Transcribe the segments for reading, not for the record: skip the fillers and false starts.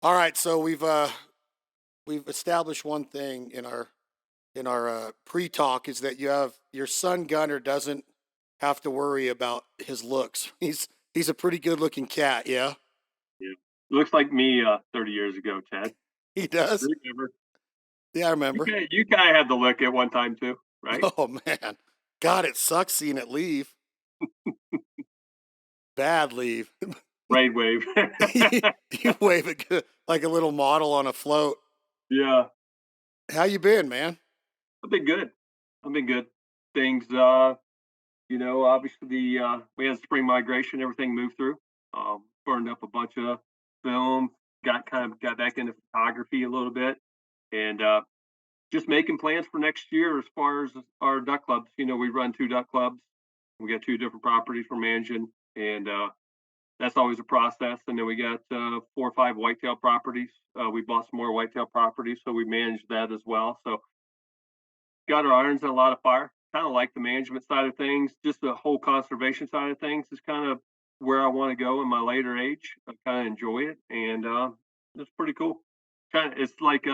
All right, so we've established one thing in our pre-talk is that you have your son Gunner doesn't have to worry about his looks. He's a pretty good looking cat, yeah. Yeah. Looks like me 30 years ago, Chad. He does. Remember? Yeah, I remember. You kind of had the look at one time too, right? Oh man, God, it sucks seeing it leave. Bad leave. Brain wave. You wave it like a little model on a float. Yeah, How you been, man? I've been good. I've been good. Things, obviously we had spring migration, everything moved through. Burned up a bunch of film, got back into photography a little bit, and just making plans for next year as far as our duck clubs. We run two duck clubs. We got two different properties we're managing, and that's always a process. And then we got 4 or 5 whitetail properties. We bought some more whitetail properties, so we manage that as well. So got our irons in a lot of fire. Kind of like the management side of things, just the whole conservation side of things is kind of where I want to go in my later age. I kind of enjoy it, and it's pretty cool. It's like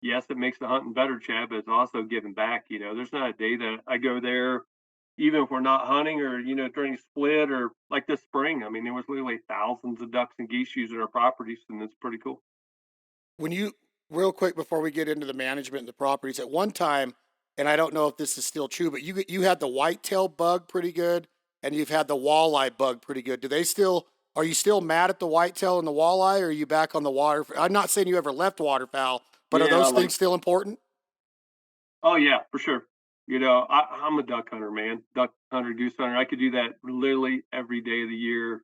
yes, it makes the hunting better, Chad, but it's also giving back. There's not a day that I go there, even if we're not hunting or, during split or like this spring. I mean, there was literally thousands of ducks and geese using our properties, and it's pretty cool. When you real quick before we get into the management and the properties, at one time, and I don't know if this is still true, but you had the whitetail bug pretty good, and you've had the walleye bug pretty good. Do they still? Are you still mad at the whitetail and the walleye, or are you back on the water? I'm not saying you ever left waterfowl, but are Yeah, those like, things still important? oh, yeah, for sure. I'm a duck hunter, man. Duck hunter, goose hunter. I could do that literally every day of the year.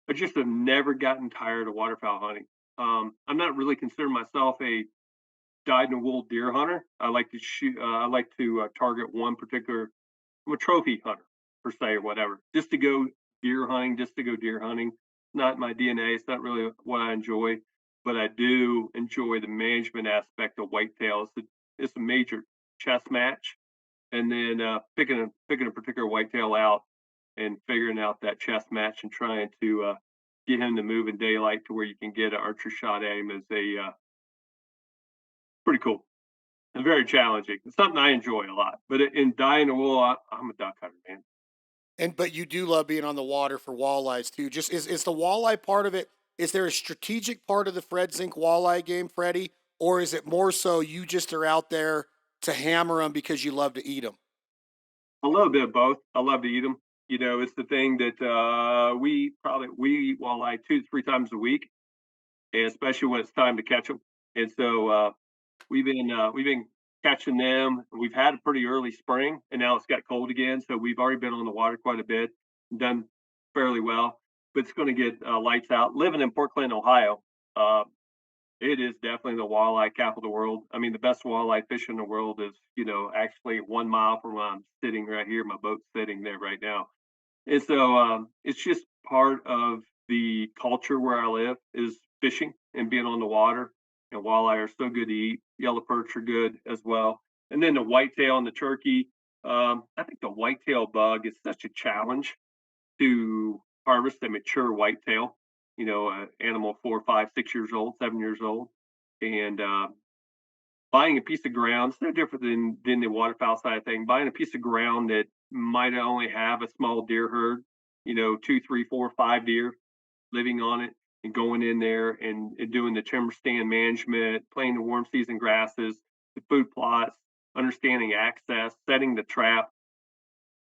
I just have never gotten tired of waterfowl hunting. I'm not really considering myself a dyed in the wool deer hunter. I like to shoot. I like to target one particular. I'm a trophy hunter per se or whatever, just to go deer hunting, just to go deer hunting. Not my DNA. It's not really what I enjoy, but I do enjoy the management aspect of whitetail. It's a major chess match, and then picking a particular whitetail out and figuring out that chess match and trying to get him to move in daylight to where you can get an archer shot at him is a pretty cool and very challenging. It's something I enjoy a lot. But in dying the wool, I'm a duck hunter, man. And but you do love being on the water for walleyes too. Just is the walleye part of it? Is there a strategic part of the Fred Zink walleye game, Freddie, or is it more so you just are out there to hammer them because you love to eat them? A little bit of both. I love to eat them. It's the thing that we eat walleye 2 to 3 times a week, and especially when it's time to catch them. And so we've been catching them. We've had a pretty early spring, and now it's got cold again. So we've already been on the water quite a bit, done fairly well. But it's going to get lights out. Living in Portland, Ohio, uh, it is definitely the walleye capital of the world. I mean, the best walleye fish in the world is, actually 1 mile from where I'm sitting right here. My boat's sitting there right now. And so it's just part of the culture where I live is fishing and being on the water. And walleye are so good to eat. Yellow perch are good as well. And then the whitetail and the turkey. I think the whitetail bug is such a challenge to harvest a mature whitetail. Animal 4, 5, 6 years old, 7 years old, and buying a piece of ground. It's no different than the waterfowl side of thing. Buying a piece of ground that might only have a small deer herd, 2, 3, 4, 5 deer living on it, and going in there and doing the timber stand management, playing the warm season grasses, the food plots, understanding access, setting the trap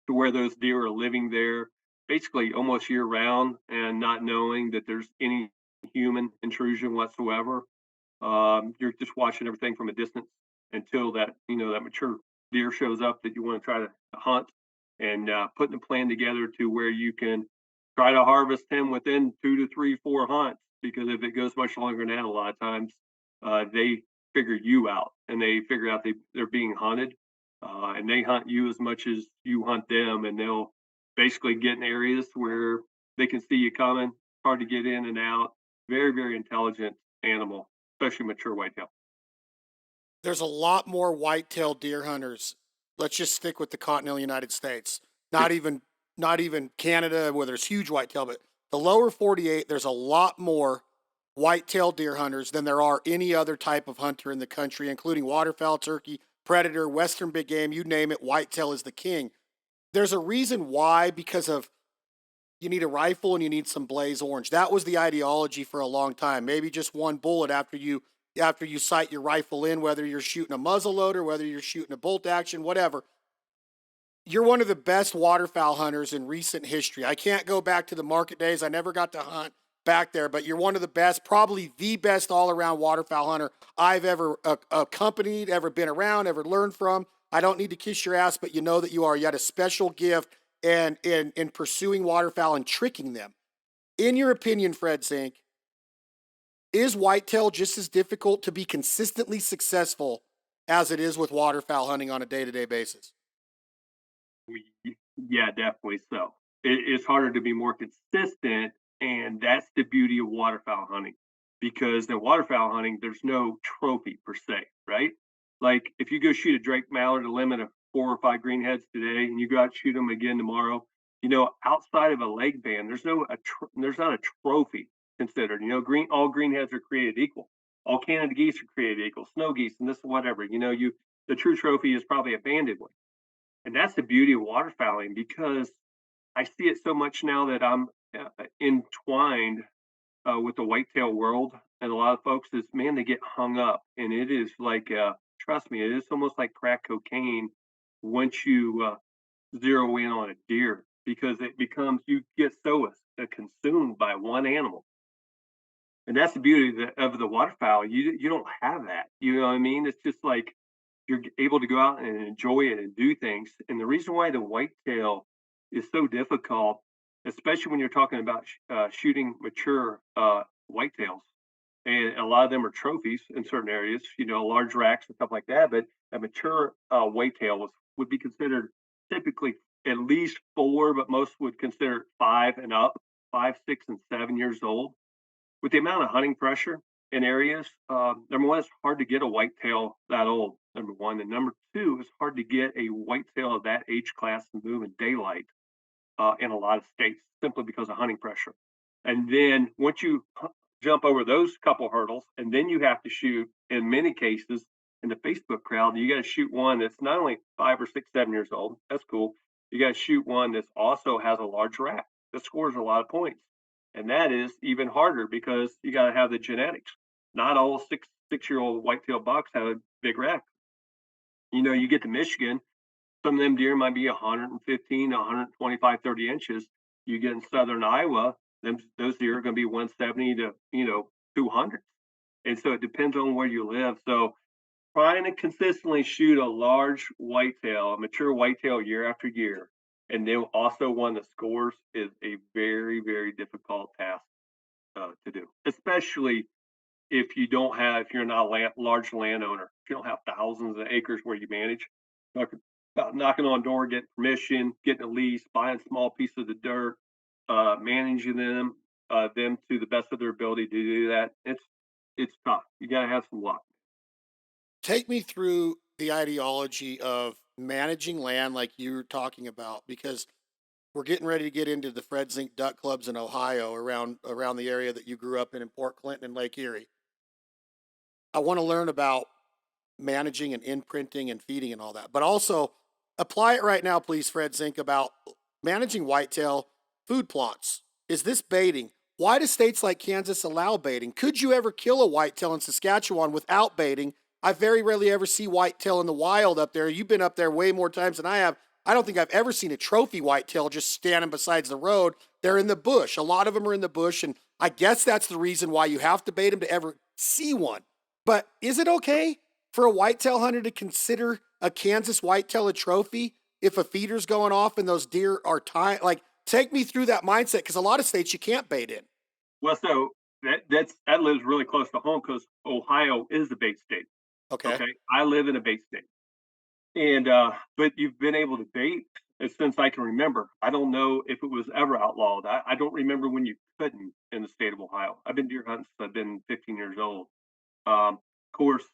to where those deer are living there basically almost year round and not knowing that there's any human intrusion whatsoever. You're just watching everything from a distance until that mature deer shows up that you want to try to hunt, and putting a plan together to where you can try to harvest him within 2 to 3, 4 hunts. Because if it goes much longer than that, a lot of times they figure you out and they figure out they're being hunted, and they hunt you as much as you hunt them, and they'll basically get in areas where they can see you coming. Hard to get in and out. Very, very intelligent animal, especially mature whitetail. There's a lot more whitetail deer hunters. Let's just stick with the continental United States. Yeah. Not even Canada where there's huge whitetail, but the lower 48, there's a lot more white-tailed deer hunters than there are any other type of hunter in the country, including waterfowl, turkey, predator, western big game, you name it, whitetail is the king. There's a reason why, because of you need a rifle and you need some blaze orange. That was the ideology for a long time. Maybe just one bullet after you sight your rifle in, whether you're shooting a muzzle loader, whether you're shooting a bolt action, whatever. You're one of the best waterfowl hunters in recent history. I can't go back to the market days. I never got to hunt back there, but you're one of the best, probably the best all around waterfowl hunter I've ever accompanied, ever been around, ever learned from. I don't need to kiss your ass, but you know that you are. You had a special gift and in pursuing waterfowl and tricking them. In your opinion, Fred Zink, is whitetail just as difficult to be consistently successful as it is with waterfowl hunting on a day-to-day basis? Yeah, definitely so. It's harder to be more consistent, and that's the beauty of waterfowl hunting. Because in waterfowl hunting, there's no trophy per se, right? Like if you go shoot a Drake mallard, a limit of 4 or 5 greenheads today, and you go out and shoot them again tomorrow, outside of a leg band, there's not a trophy considered. All greenheads are created equal. All Canada geese are created equal. Snow geese and this whatever. The true trophy is probably a banded one, and that's the beauty of waterfowling because I see it so much now that I'm entwined with the whitetail world, and a lot of folks is man, they get hung up, and it is like, trust me, it is almost like crack cocaine once you zero in on a deer because it becomes you get so consumed by one animal, and that's the beauty of the waterfowl. You don't have that. You know what I mean? It's just like you're able to go out and enjoy it and do things. And the reason why the whitetail is so difficult, especially when you're talking about shooting mature whitetails, and a lot of them are trophies in certain areas, large racks and stuff like that. But a mature whitetail would be considered typically at least 4, but most would consider 5 and up, 5, 6, and 7 years old with the amount of hunting pressure in areas, number one, it's hard to get a whitetail that old. Number one, and number two, it's hard to get a whitetail of that age class to move in daylight in a lot of states simply because of hunting pressure. And then once you jump over those couple hurdles, and then you have to shoot, in many cases, in the Facebook crowd, you got to shoot one that's not only 5 or 6, 7 years old. That's cool. You got to shoot one that also has a large rack that scores a lot of points. And that is even harder because you got to have the genetics. Not all six-year old whitetail bucks have a big rack. You get to Michigan, some of them deer might be 115, 125, 30 inches. You get in southern Iowa, those deer are going to be 170 to 200. And so it depends on where you live. So trying to consistently shoot a large whitetail, a mature whitetail year after year, and then also one that scores is a very, very difficult task to do, especially if you're not a large landowner, if you don't have thousands of acres where you manage. Talking about knocking on door, getting permission, getting a lease, buying small pieces of the dirt, managing them to the best of their ability to do that. It's tough. You got to have some luck. Take me through the ideology of managing land like you were talking about, because we're getting ready to get into the Fred Zink duck clubs in Ohio around the area that you grew up in Port Clinton and Lake Erie. I want to learn about managing and imprinting and feeding and all that, but also apply it right now, please, Fred Zink, about managing whitetail food plots. Is this baiting? Why do states like Kansas allow baiting? Could you ever kill a whitetail in Saskatchewan without baiting? I very rarely ever see whitetail in the wild up there. You've been up there way more times than I have. I don't think I've ever seen a trophy whitetail just standing beside the road. They're in the bush. A lot of them are in the bush, and I guess that's the reason why you have to bait them to ever see one. But is it okay for a whitetail hunter to consider a Kansas whitetail a trophy if a feeder's going off and those deer are tied? Like, take me through that mindset, because a lot of states you can't bait in. Well, so that lives really close to home because Ohio is a bait state. Okay. Okay, I live in a bait state, and but you've been able to bait since I can remember. I don't know if it was ever outlawed. I don't remember when you couldn't in the state of Ohio. I've been deer hunting since I've been 15 years old. Of course,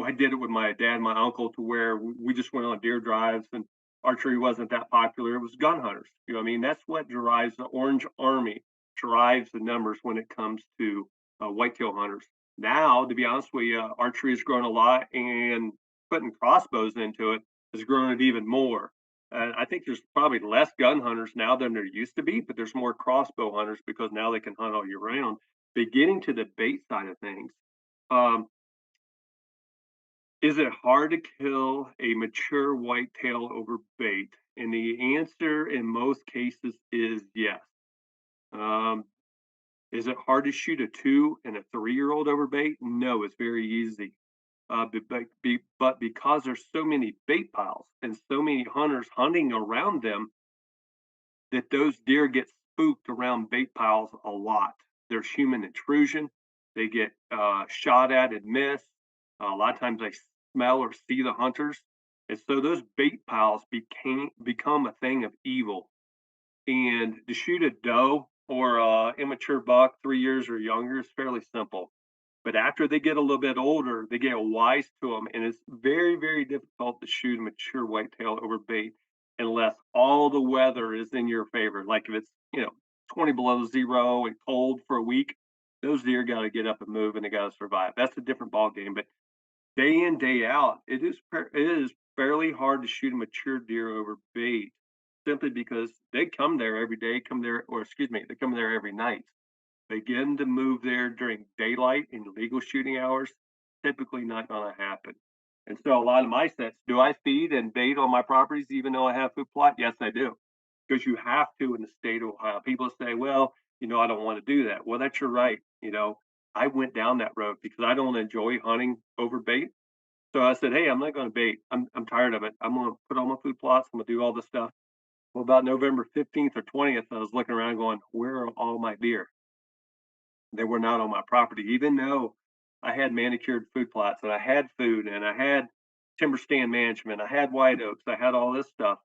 I did it with my dad and my uncle to where we just went on deer drives, and archery wasn't that popular. It was gun hunters. You know what I mean? That's what drives the Orange Army, drives the numbers when it comes to whitetail hunters. Now, to be honest with you, archery has grown a lot, and putting crossbows into it has grown it even more. I think there's probably less gun hunters now than there used to be, but there's more crossbow hunters because now they can hunt all year round. But getting to the bait side of things, um, is it hard to kill a mature whitetail over bait? And the answer in most cases is yes. Um, is it hard to shoot a 2 and a 3-year-old over bait? No, it's very easy. But because there's so many bait piles and so many hunters hunting around them, that those deer get spooked around bait piles a lot. There's human intrusion. They get shot at and miss. A lot of times they smell or see the hunters. And so those bait piles become a thing of evil. And to shoot a doe or a immature buck 3 years or younger is fairly simple. But after they get a little bit older, they get wise to them, and it's very, very difficult to shoot a mature whitetail over bait unless all the weather is in your favor. Like if it's 20 below zero and cold for a week, those deer got to get up and move, and they got to survive. That's a different ball game. But day in, day out, it is fairly hard to shoot a mature deer over bait simply because they come there every day, come there, or excuse me, they come there every night. Begin to move there during daylight and legal shooting hours, typically not going to happen. And so a lot of my sets, do I feed and bait on my properties even though I have food plot? Yes, I do. Because you have to in the state of Ohio. People say, well, I don't want to do that. Well, that's your right. I went down that road because I don't enjoy hunting over bait. So I said, hey, I'm not going to bait. I'm tired of it. I'm going to put all my food plots. I'm going to do all this stuff. Well, about November 15th or 20th, I was looking around going, where are all my deer? They were not on my property, even though I had manicured food plots and I had food and I had timber stand management, I had white oaks, I had all this stuff.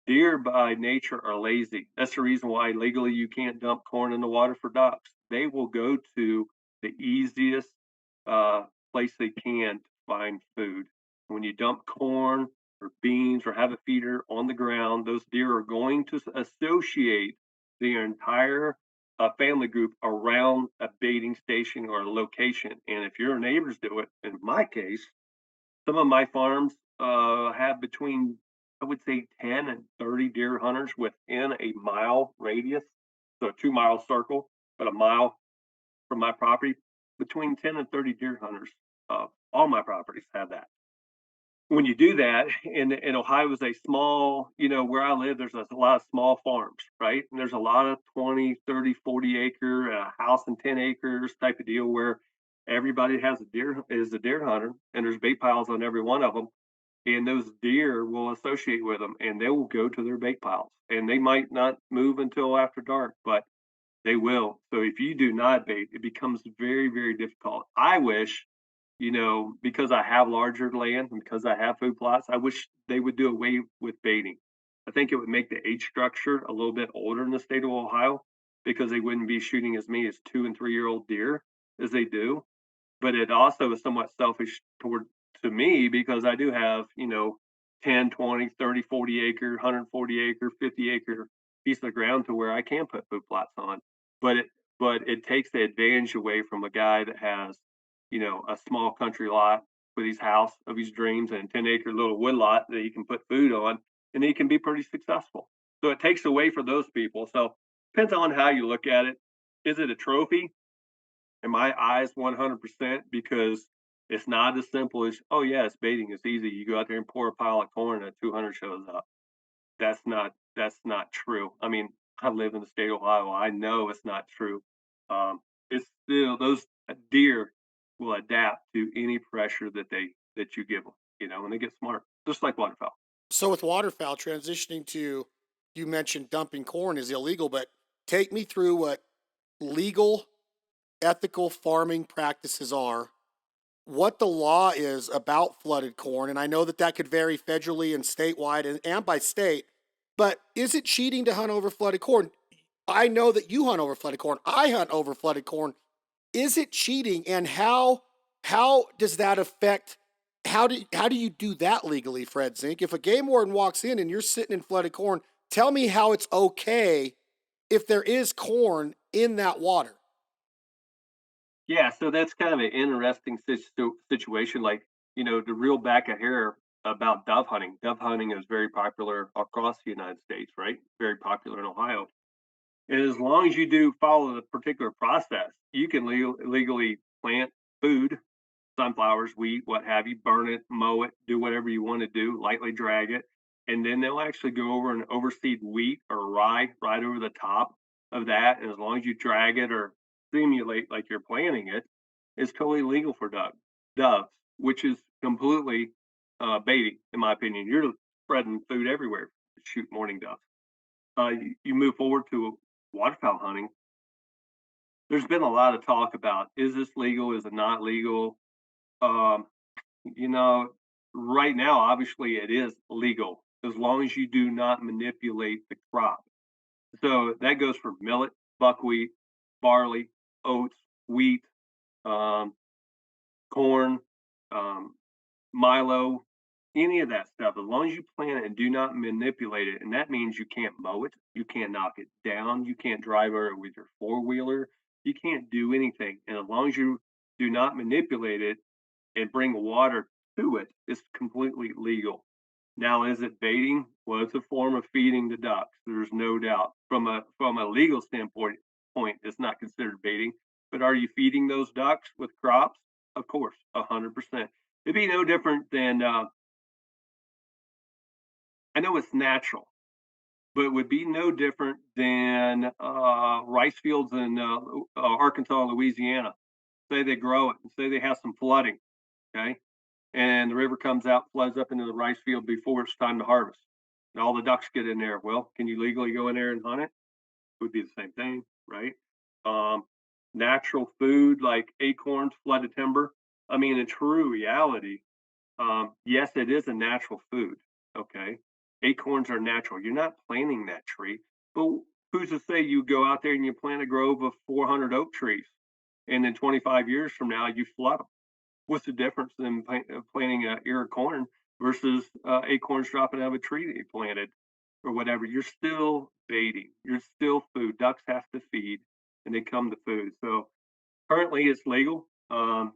Deer by nature are lazy. That's the reason why legally you can't dump corn in the water for ducks. They will go to the easiest place they can to find food. When you dump corn or beans or have a feeder on the ground, those deer are going to associate the entire family group around a baiting station or a location. And if your neighbors do it, in my case, some of my farms have between, I would say, 10 and 30 deer hunters within a mile radius. So a 2 mile circle, but a mile from my property, between 10 and 30 deer hunters. All my properties have that. When you do that, and Ohio is a small, where I live, there's a lot of small farms, right? And there's a lot of 20, 30, 40 acre, house and 10 acres type of deal where everybody is a deer hunter, and there's bait piles on every one of them. And those deer will associate with them and they will go to their bait piles. And they might not move until after dark, but they will. So if you do not bait, it becomes very, very difficult. I wish, because I have larger land and because I have food plots, I wish they would do away with baiting. I think it would make the age structure a little bit older in the state of Ohio because they wouldn't be shooting as many as 2 and 3 year old deer as they do. But it also is somewhat selfish toward to me because I do have, 10, 20, 30, 40 acre, 140 acre, 50 acre piece of ground to where I can put food plots on. But it takes the advantage away from a guy that has, a small country lot with his house of his dreams and a 10-acre little wood lot that he can put food on and he can be pretty successful. So it takes away for those people. So depends on how you look at it. Is it a trophy? In my eyes, 100%, because it's not as simple as, oh yeah, it's baiting, it's easy. You go out there and pour a pile of corn and a 200 shows up. That's not true. I mean, I live in the state of Ohio. I know it's not true. It's still those deer will adapt to any pressure that you give them, and they get smart, just like waterfowl. So with waterfowl transitioning to, you mentioned dumping corn is illegal, but take me through what legal, ethical farming practices are, what the law is about flooded corn, and I know that that could vary federally and statewide and by state, but is it cheating to hunt over flooded corn? I know that you hunt over flooded corn. I hunt over flooded corn. Is it cheating, and how does that affect? How do you do that legally, Fred Zink? If a game warden walks in and you're sitting in flooded corn, tell me how it's okay if there is corn in that water. Yeah, so that's kind of an interesting situation. Like, to reel back a hair about dove hunting. Dove hunting is very popular across the United States, right? Very popular in Ohio. And as long as you do follow the particular process, you can legally plant food, sunflowers, wheat, what have you, burn it, mow it, do whatever you want to do, lightly drag it. And then they'll actually go over and overseed wheat or rye right over the top of that. And as long as you drag it or simulate like you're planting it, it's totally legal for doves, which is completely baiting, in my opinion. You're spreading food everywhere to shoot mourning doves. You move forward to waterfowl hunting. There's been a lot of talk about, is this legal? Is it not legal? Um, You know, right now, obviously, it is legal as long as you do not manipulate the crop. So that goes for millet, buckwheat, barley, oats, wheat, um, corn, um, Milo, any of that stuff. As long as you plant it and do not manipulate it, and that means you can't mow it, you can't knock it down, you can't drive it with your four wheeler, you can't do anything. And as long as you do not manipulate it, and bring water to it is completely legal. Now, is it baiting? Well, it's a form of feeding the ducks. There's no doubt. From a legal standpoint, it's not considered baiting. But are you feeding those ducks with crops? Of course, 100%. It'd be no different than I know it's natural, but it would be no different than rice fields in Arkansas, Louisiana. Say they grow it, and say they have some flooding. Okay, and the river comes out, floods up into the rice field before it's time to harvest. And all the ducks get in there. Well, can you legally go in there and hunt it? It would be the same thing, right? Um, Natural food like acorns, flooded timber. I mean, in true reality, yes, it is a natural food. Okay. Acorns are natural. You're not planting that tree, but who's to say you go out there and you plant a grove of 400 oak trees and then 25 years from now you flood them? What's the difference in planting a ear of corn versus acorns dropping out of a tree that you planted or whatever? You're still baiting. You're still food. Ducks have to feed, and they come to food. So currently, it's legal.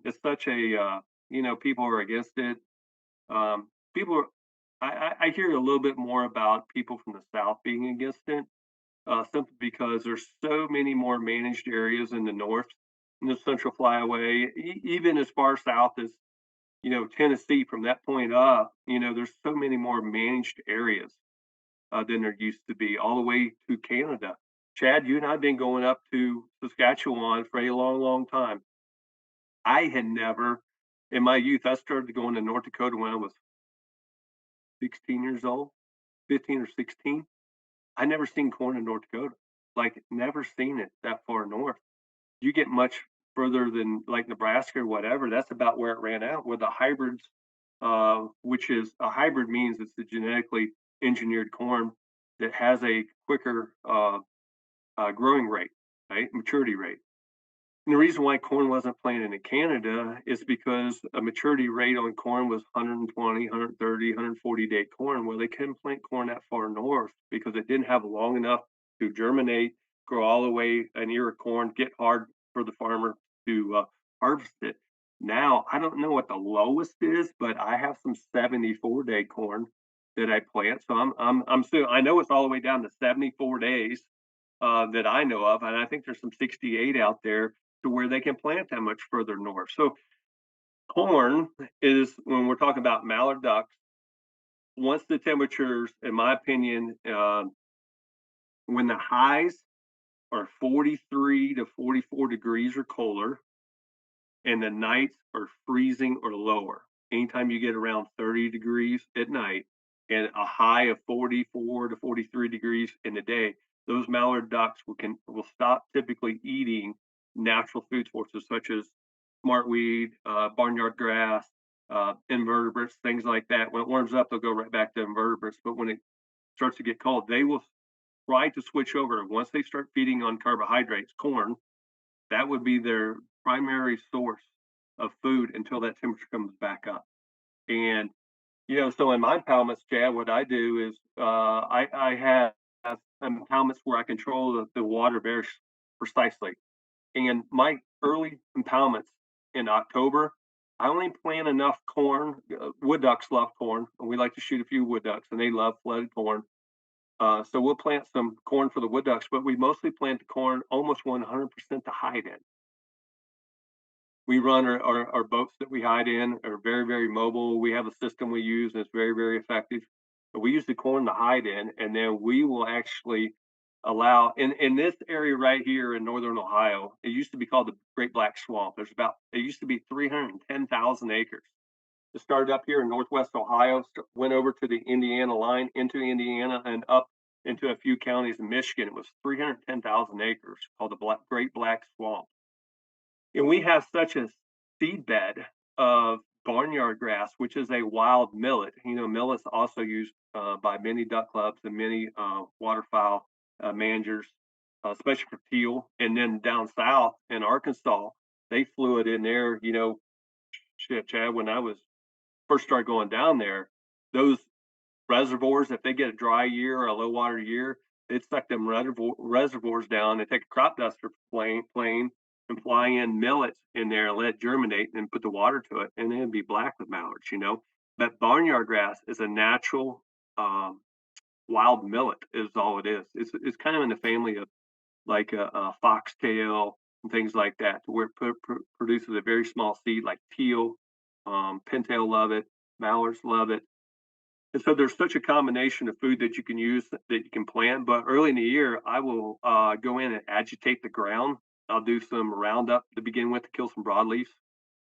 It's such a people are against it. People are. I hear a little bit more about people from the south being against it, simply because there's so many more managed areas in the north, in the central flyaway, even as far south as Tennessee. From that point up, there's so many more managed areas than there used to be, all the way to Canada. Chad, you and I have been going up to Saskatchewan for a long, long time. I had never, in my youth, I started going to North Dakota when I was 16 years old, 15 or 16. I never seen corn in North Dakota, like never seen it that far north. You get much further than like Nebraska or whatever, that's about where it ran out. Where the hybrids, which is a hybrid means it's a genetically engineered corn that has a quicker growing rate, right? Maturity rate. And the reason why corn wasn't planted in Canada is because a maturity rate on corn was 120, 130, 140-day corn. Well, they couldn't plant corn that far north because it didn't have long enough to germinate, grow all the way an ear of corn, get hard for the farmer to harvest it. Now, I don't know what the lowest is, but I have some 74-day corn that I plant. So I'm still, I know it's all the way down to 74 days that I know of, and I think there's some 68 out there to where they can plant that much further north. So corn is when we're talking about mallard ducks. Once the temperatures, in my opinion, when the highs are 43 to 44 degrees or colder, and the nights are freezing or lower. Anytime you get around 30 degrees at night and a high of 44 to 43 degrees in the day, those mallard ducks will stop typically eating natural food sources such as smartweed, barnyard grass, invertebrates, things like that. When it warms up, they'll go right back to invertebrates. But when it starts to get cold, they will try to switch over. Once they start feeding on carbohydrates, corn, that would be their primary source of food until that temperature comes back up. And so in my impoundments, Chad, what I do is I have impoundments where I control the water very precisely. And my early impoundments in October, I only plant enough corn. Wood ducks love corn, and we like to shoot a few wood ducks, and they love flooded corn. So we'll plant some corn for the wood ducks, but we mostly plant the corn almost 100% to hide in. We run our boats that we hide in are very, very mobile. We have a system we use and it's very, very effective. But we use the corn to hide in, and then we will actually allow in this area right here in northern Ohio, it used to be called the Great Black Swamp. It used to be 310,000 acres. It started up here in northwest Ohio, went over to the Indiana line, into Indiana, and up into a few counties in Michigan. It was 310,000 acres called the Great Black Swamp. And we have such a seed bed of barnyard grass, which is a wild millet. You know, millet's also used by many duck clubs and many waterfowl managers, especially for teal. And then down south in Arkansas, they flew it in there. You know, shit, Chad, when I was first started going down there, those reservoirs, if they get a dry year or a low water year, they'd suck them reservoirs down and take a crop duster plane and fly in millets in there and let it germinate and put the water to it, and then it'd be black with mallards, you know. But barnyard grass is a natural wild millet, is all it is. It's kind of in the family of like a foxtail and things like that, to where it produces a very small seed like teal, pintail love it, mallards love it, and so there's such a combination of food that you can use that you can plant. But early in the year, I will go in and agitate the ground. I'll do some Roundup to begin with to kill some broadleaves.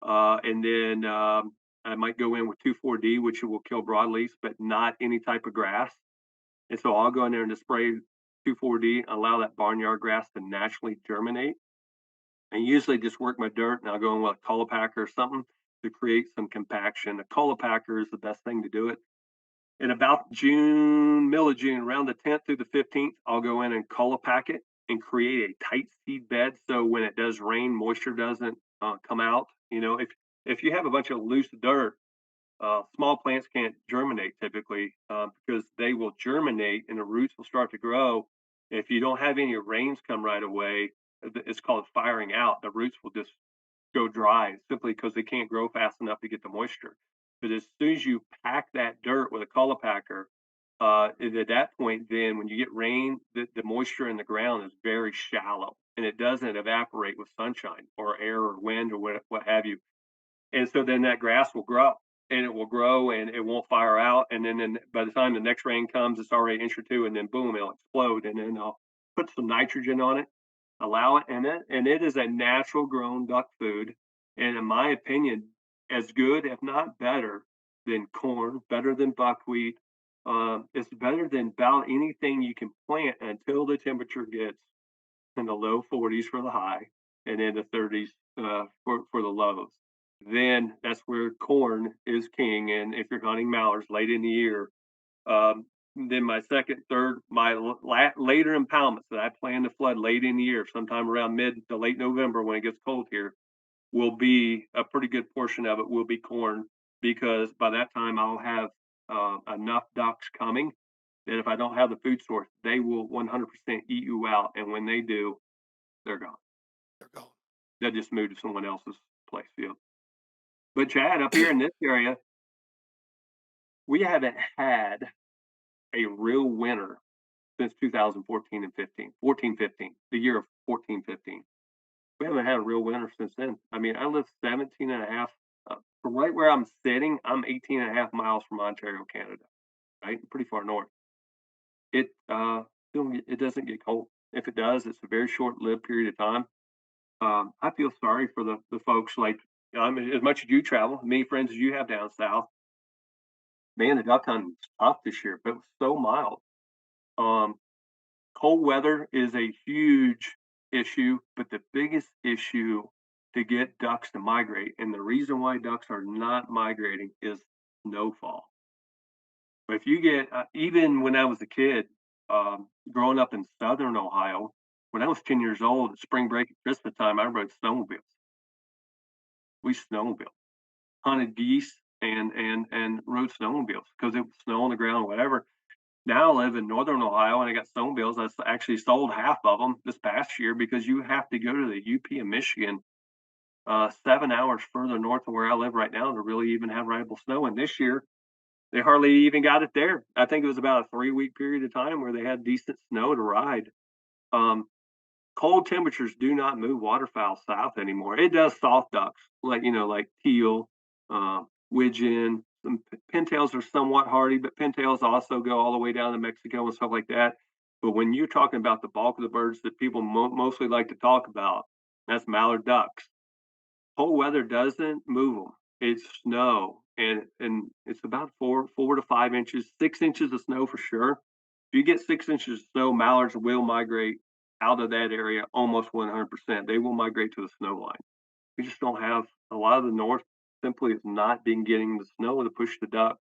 And then I might go in with 2,4-D, which will kill broadleaves, but not any type of grass. And so I'll go in there and just spray 2,4-D, allow that barnyard grass to naturally germinate. And usually just work my dirt and I'll go in with a colopacker or something to create some compaction. A colopacker is the best thing to do it. In about June, middle of June, around the 10th through the 15th, I'll go in and pack it and create a tight seed bed. So when it does rain, moisture doesn't come out. You know, if you have a bunch of loose dirt, small plants can't germinate typically because they will germinate and the roots will start to grow. If you don't have any rains come right away, it's called firing out. The roots will just go dry simply because they can't grow fast enough to get the moisture. But as soon as you pack that dirt with a colipacker, at that point, then when you get rain, the moisture in the ground is very shallow and it doesn't evaporate with sunshine or air or wind or what have you. And so then that grass will grow and it will grow and it won't fire out. And then by the time the next rain comes, it's already an inch or two, and then boom, it'll explode. And then I'll put some nitrogen on it, allow it, and it is a natural grown duck food. And in my opinion, as good, if not better, than corn, better than buckwheat. It's better than about anything you can plant until the temperature gets in the low 40s for the high and in the 30s for the lows. Then that's where corn is king. And if you're hunting mallards late in the year, then my second, third, my later impoundments that I plan to flood late in the year, sometime around mid to late November when it gets cold here, will be a pretty good portion of it will be corn, because by that time I'll have enough ducks coming that if I don't have the food source, they will 100% eat you out. And when they do, they're gone. They're gone. They'll just move to someone else's place. Yeah. But Chad, up here in this area, we haven't had a real winter since 2014 and 15, 14, 15, the year of 14, 15. We haven't had a real winter since then. I mean, I live 17 and a half, from right where I'm sitting, I'm 18 and a half miles from Ontario, Canada, right? Pretty far north. It, it doesn't get cold. If it does, it's a very short-lived period of time. I feel sorry for the folks like, I mean, as much as you travel, many friends as you have down south, man, the duck hunting was tough this year, but it was so mild. Um, Cold weather is a huge issue, but the biggest issue to get ducks to migrate, and the reason why ducks are not migrating, is snowfall. But if you get, even when I was a kid, growing up in southern Ohio, when I was 10 years old, at spring break at Christmas time, I rode snowmobiles. We snowmobiled, hunted geese, and rode snowmobiles because it was snow on the ground, whatever. Now I live in Northern Ohio, and I got stone bills. Actually sold half of them this past year because you have to go to the UP of Michigan, 7 hours further north of where I live right now to really even have rideable snow. And this year, they hardly even got it there. I think it was about a 3-week period of time where they had decent snow to ride. Um, Cold temperatures do not move waterfowl south anymore. It does soft ducks, like, like teal, widgeon. Some pintails are somewhat hardy, but pintails also go all the way down to Mexico and stuff like that. But when you're talking about the bulk of the birds that people mostly like to talk about, that's mallard ducks. Cold weather doesn't move them. It's snow, and it's about 4 to 5 inches, 6 inches of snow for sure. If you get 6 inches of snow, mallards will migrate out of that area almost 100%. They will migrate to the snow line. We just don't have a lot of the north simply is not been getting the snow to push the ducks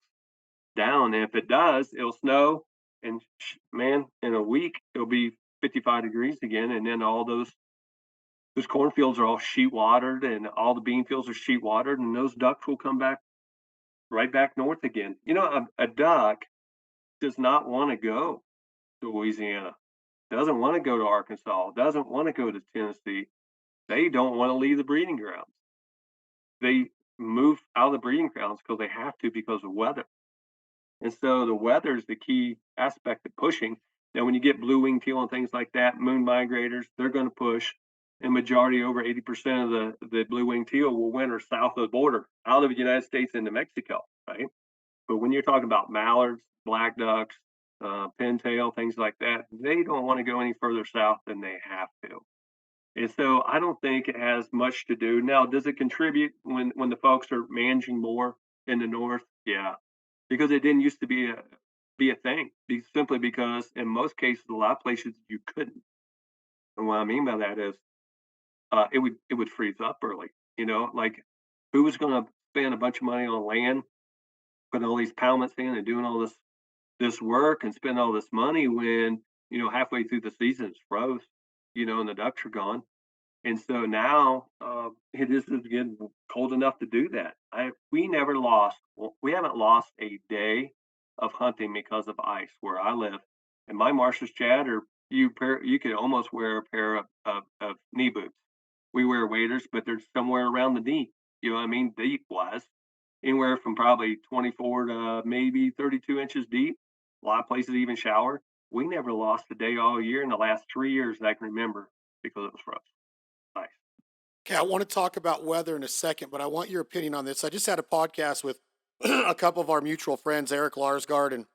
down. And if it does, it'll snow, and man, in a week it'll be 55 degrees again, and then all those cornfields are all sheet watered, and all the bean fields are sheet watered, and those ducks will come back right back north again. A duck does not want to go to Louisiana, doesn't want to go to Arkansas, doesn't want to go to Tennessee. They don't want to leave the breeding grounds. They move out of the breeding grounds because they have to because of weather. And so the weather is the key aspect of pushing. Now, when you get blue wing teal and things like that, moon migrators, they're going to push. And majority, over 80% of the blue wing teal will winter south of the border, out of the United States into Mexico, right? But when you're talking about mallards, black ducks, pintail, things like that, they don't want to go any further south than they have to. And so I don't think it has much to do. Now, does it contribute when the folks are managing more in the north? Yeah, because it didn't used to be a thing. Simply because in most cases, a lot of places you couldn't. And what I mean by that is, it would freeze up early. Like, who was going to spend a bunch of money on land, putting all these poundments in, and doing all this work and spend all this money when halfway through the season it's froze, and the ducks are gone. And so now, it is getting cold enough to do that. We haven't lost a day of hunting because of ice where I live. And my marshes, Chad, are you could almost wear a pair of knee boots. We wear waders, but they're somewhere around the knee. You know what I mean? Deep wise, anywhere from probably 24 to maybe 32 inches deep. A lot of places even shower. We never lost a day all year in the last 3 years that I can remember because it was frozen. Nice. Okay, I want to talk about weather in a second, but I want your opinion on this. I just had a podcast with a couple of our mutual friends, Eric Larsgaard and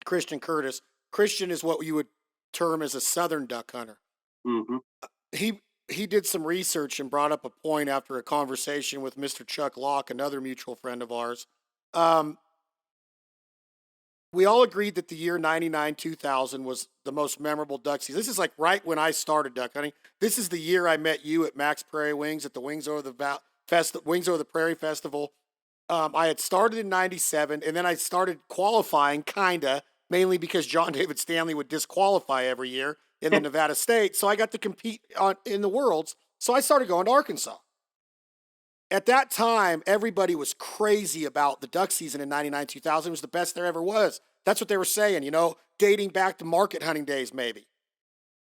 Christian Curtis. Christian is what you would term as a southern duck hunter. Hmm. He he did some research and brought up a point after a conversation with Mr. Chuck Locke, another mutual friend of ours. Um, we all agreed that the year 99 2000 was the most memorable duck season. This is like right when I started duck hunting. This is the year I met you at Max Prairie Wings at the Wings Over the Prairie Festival. I had started in 97 and then I started qualifying kinda mainly because John David Stanley would disqualify every year in the Nevada state. So I got to compete in the worlds. So I started going to Arkansas. At that time, everybody was crazy about the duck season in 99 2000. It was the best there ever was. That's what they were saying, dating back to market hunting days, maybe.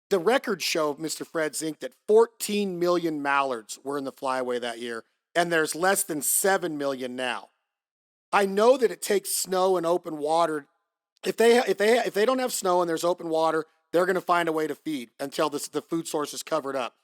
The records show, Mr. Fred Zink, that 14 million mallards were in the flyway that year, and there's less than 7 million now. I know that it takes snow and open water. If they don't have snow and there's open water, they're going to find a way to feed until the food source is covered up.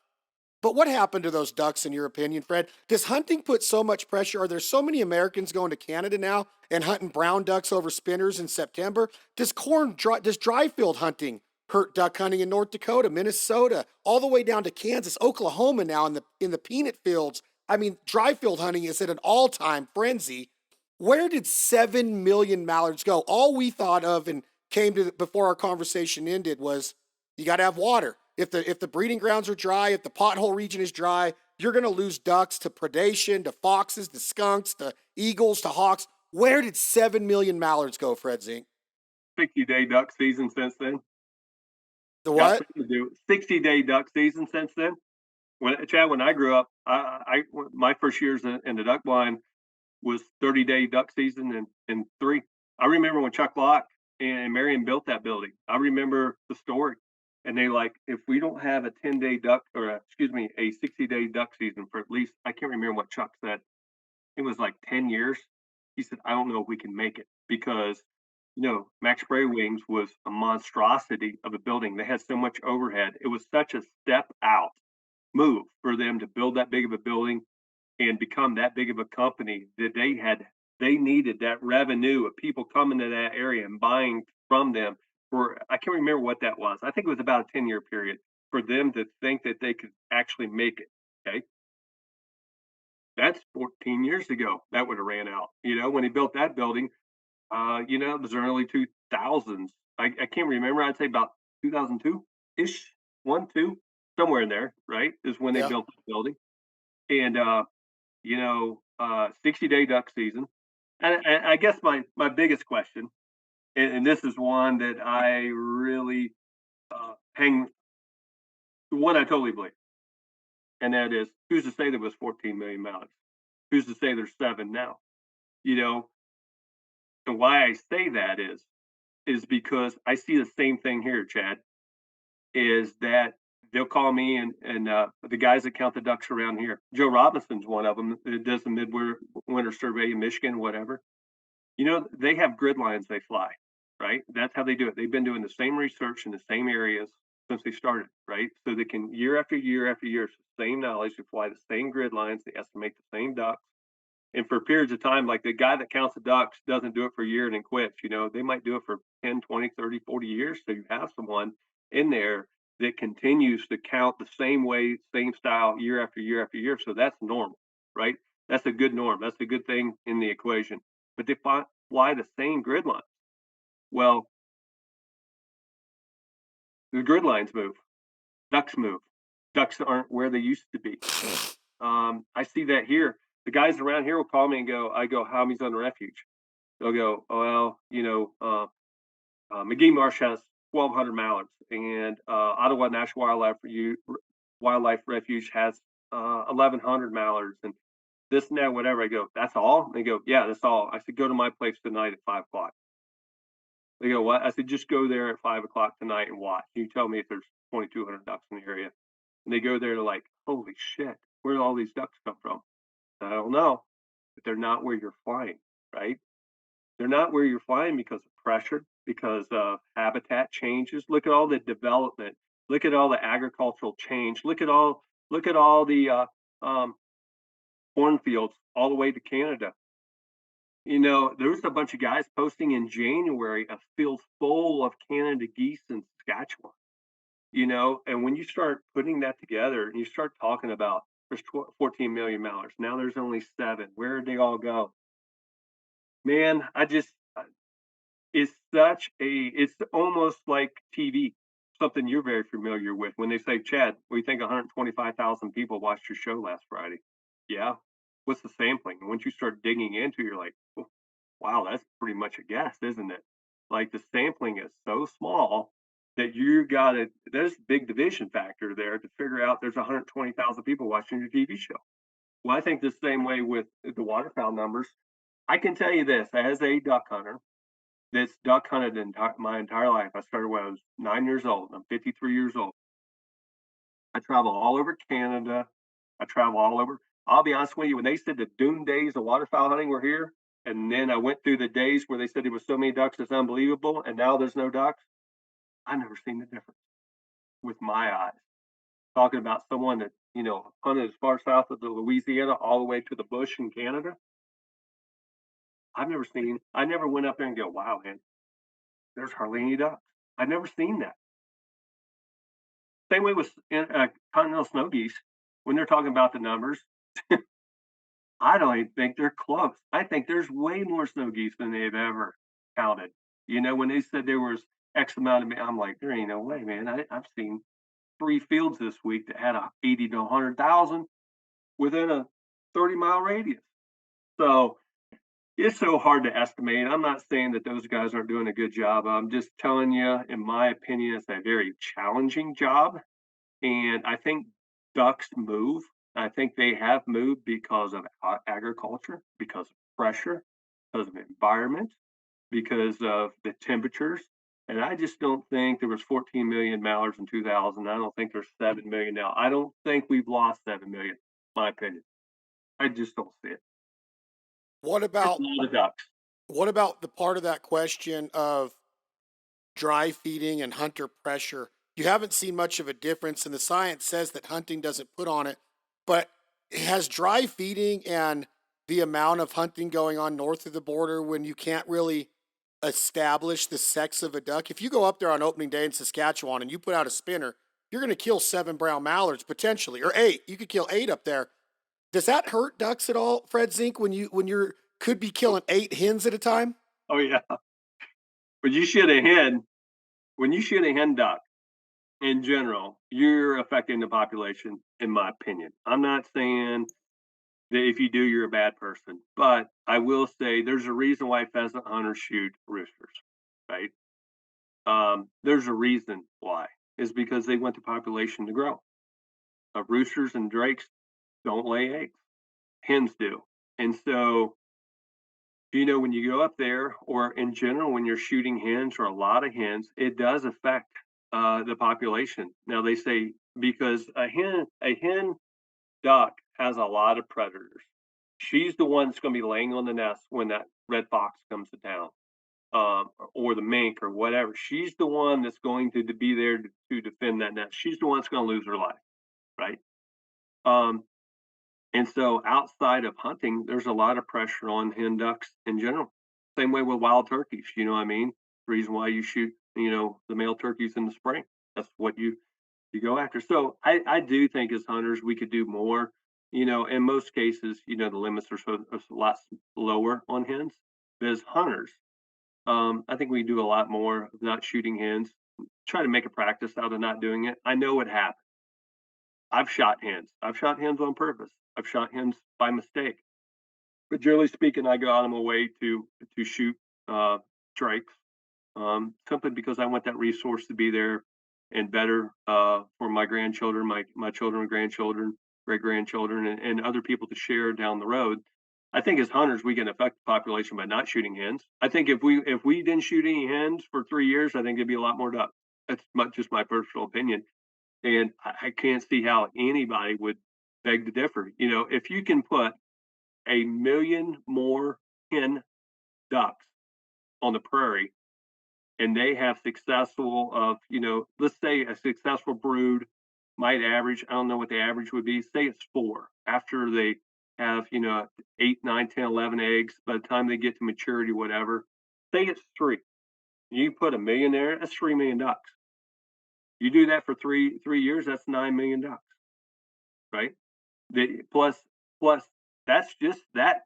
But what happened to those ducks, in your opinion, Fred? Does hunting put so much pressure? Are there so many Americans going to Canada now and hunting brown ducks over spinners in September? Does dry field hunting hurt duck hunting in North Dakota, Minnesota, all the way down to Kansas, Oklahoma now in the peanut fields? I mean, dry field hunting is at an all-time frenzy. Where did 7 million mallards go? All we thought of and came to before our conversation ended was you got to have water. If the breeding grounds are dry, if the pothole region is dry, you're going to lose ducks to predation, to foxes, to skunks, to eagles, to hawks. Where did 7 million mallards go, Fred Zink? 60-day duck season since then. The Got what? something to do. 60-day duck season since then. When I grew up, my first years in the duck blind was 30-day duck season and three. I remember when Chuck Locke and Marion built that building. I remember the story. And they like, if we don't have a 10-day duck or excuse me, a 60-day duck season for at least, I can't remember what Chuck said. It was like 10 years. He said, I don't know if we can make it because, Max Spray Wings was a monstrosity of a building. They had so much overhead. It was such a step out move for them to build that big of a building and become that big of a company that they needed that revenue of people coming to that area and buying from them for I can't remember what that was. I think it was about a 10-year period for them to think that they could actually make it. Okay. That's 14 years ago. That would have ran out. When he built that building, it was early 2000s. I can't remember. I'd say about 2002 ish, one, two, somewhere in there, right? Is when they Yeah. built the building. And 60-day duck season. And I guess my biggest question, and this is one that I really hang, the one I totally believe, and that is, who's to say there was 14 million mouths? Who's to say there's seven now? You know, and why I say that is because I see the same thing here, Chad. Is that they'll call me and the guys that count the ducks around here. Joe Robinson's one of them that does the midwinter survey in Michigan, whatever. They have grid lines they fly, right? That's how they do it. They've been doing the same research in the same areas since they started, right? So they can year after year after year, it's the same knowledge, they fly the same grid lines, they estimate the same ducks. And for periods of time, like the guy that counts the ducks doesn't do it for a year and then quits. They might do it for 10, 20, 30, 40 years. So you have someone in there that continues to count the same way, same style year after year after year. So that's normal, right? That's a good norm. That's a good thing in the equation. But they fly the same grid line. Well, the grid lines move, ducks move. Ducks aren't where they used to be. I see that here. The guys around here will call me and go, I go, how many's on refuge? They'll go, oh, well, McGee Marsh has 1,200 mallards, and Ottawa National Wildlife Refuge has 1,100 mallards, and this and that, whatever. I go, that's all? And they go, yeah, that's all. I said, go to my place tonight at 5 o'clock. They go, what? I said, just go there at 5 o'clock tonight and watch. You tell me if there's 2,200 ducks in the area. And they go there, they're like, holy shit, where did all these ducks come from? I don't know, but they're not where you're flying, right? They're not where you're flying because of pressure, because of habitat changes. Look at all the development. Look at all the agricultural change. Look at all the cornfields all the way to Canada. There was a bunch of guys posting in January a field full of Canada geese in Saskatchewan. And when you start putting that together and you start talking about there's 14 million mallards, now there's only seven. Where did they all go? Man, it's almost like TV, something you're very familiar with. When they say, Chad, we think 125,000 people watched your show last Friday. Yeah. What's the sampling? And once you start digging into it, you're like, oh, wow, that's pretty much a guess, isn't it? Like the sampling is so small that there's a big division factor there to figure out there's 120,000 people watching your TV show. Well, I think the same way with the waterfowl numbers. I can tell you this as a duck hunter, this duck hunted my entire life. I started when I was 9 years old. I'm 53 years old. I travel all over Canada. I travel all over. I'll be honest with you, when they said the dune days of waterfowl hunting were here, and then I went through the days where they said there was so many ducks, it's unbelievable, and now there's no ducks. I've never seen the difference with my eyes. Talking about someone that hunted as far south of the Louisiana all the way to the bush in Canada. I never went up there and go, wow, man, there's hardly any ducks. I've never seen that. Same way with continental snow geese. When they're talking about the numbers, I don't even think they're close. I think there's way more snow geese than they've ever counted. When they said there was X amount of, I'm like, there ain't no way, man. I've seen 3 fields this week that had 80 to 100,000 within a 30-mile radius. So it's so hard to estimate. I'm not saying that those guys aren't doing a good job. I'm just telling you, in my opinion, it's a very challenging job. And I think ducks move. I think they have moved because of agriculture, because of pressure, because of environment. because of the temperatures. And I just don't think there was 14 million mallards in 2000. I don't think there's 7 million now. I don't think we've lost 7 million, my opinion. I just don't see it. What There's about a lot of ducks. the part of that question of dry feeding and hunter pressure? You haven't seen much of a difference, and the science says that hunting doesn't put on it. But has dry feeding and the amount of hunting going on north of the border when you can't really establish the sex of a duck? If you go up there on opening day in Saskatchewan and you put out a spinner, you're going to kill 7 brown mallards potentially, or 8. You could kill 8 up there. Does that hurt ducks at all, Fred Zink, when you're could be killing 8 hens at a time? Oh yeah. When you shoot a hen, when you shoot a hen duck, in general, you're affecting the population, in my opinion. I'm not saying that if you do, you're a bad person, but I will say there's a reason why pheasant hunters shoot roosters, right? There's a reason why. Is because they want the population to grow. Roosters and drakes don't lay eggs. Hens do. And so, when you go up there, or in general, when you're shooting hens or a lot of hens, it does affect the population. Now they say because a hen duck has a lot of predators. She's the one that's going to be laying on the nest when that red fox comes to town, or the mink or whatever. She's the one that's going to be there to defend that nest. She's the one that's going to lose her life, right? Um, and so outside of hunting, there's a lot of pressure on hen ducks in general. Same way with wild turkeys, you know what I mean? Reason why you shoot, the male turkeys in the spring. That's what you go after. So I do think as hunters we could do more. In most cases, the limits are a lot lower on hens. But as hunters, I think we do a lot more of not shooting hens. Try to make a practice out of not doing it. I know what happened. I've shot hens. I've shot hens on purpose. I've shot hens by mistake. But generally speaking, I go out of my way to shoot uh, drakes, simply because I want that resource to be there and better for my grandchildren, my children and grandchildren, great grandchildren, and other people to share down the road. I think as hunters, we can affect the population by not shooting hens. I think if we didn't shoot any hens for 3 years, I think it'd be a lot more ducks. That's just my personal opinion, and I can't see how anybody would beg to differ. If you can put a million more hen ducks on the prairie and they have successful of, let's say a successful brood might average, I don't know what the average would be, say it's 4 after they have, 8, 9, 10, 11 eggs by the time they get to maturity, whatever. Say it's 3. You put a million there, that's 3 million ducks. You do that for three years, that's 9 million ducks, right? Plus that's just that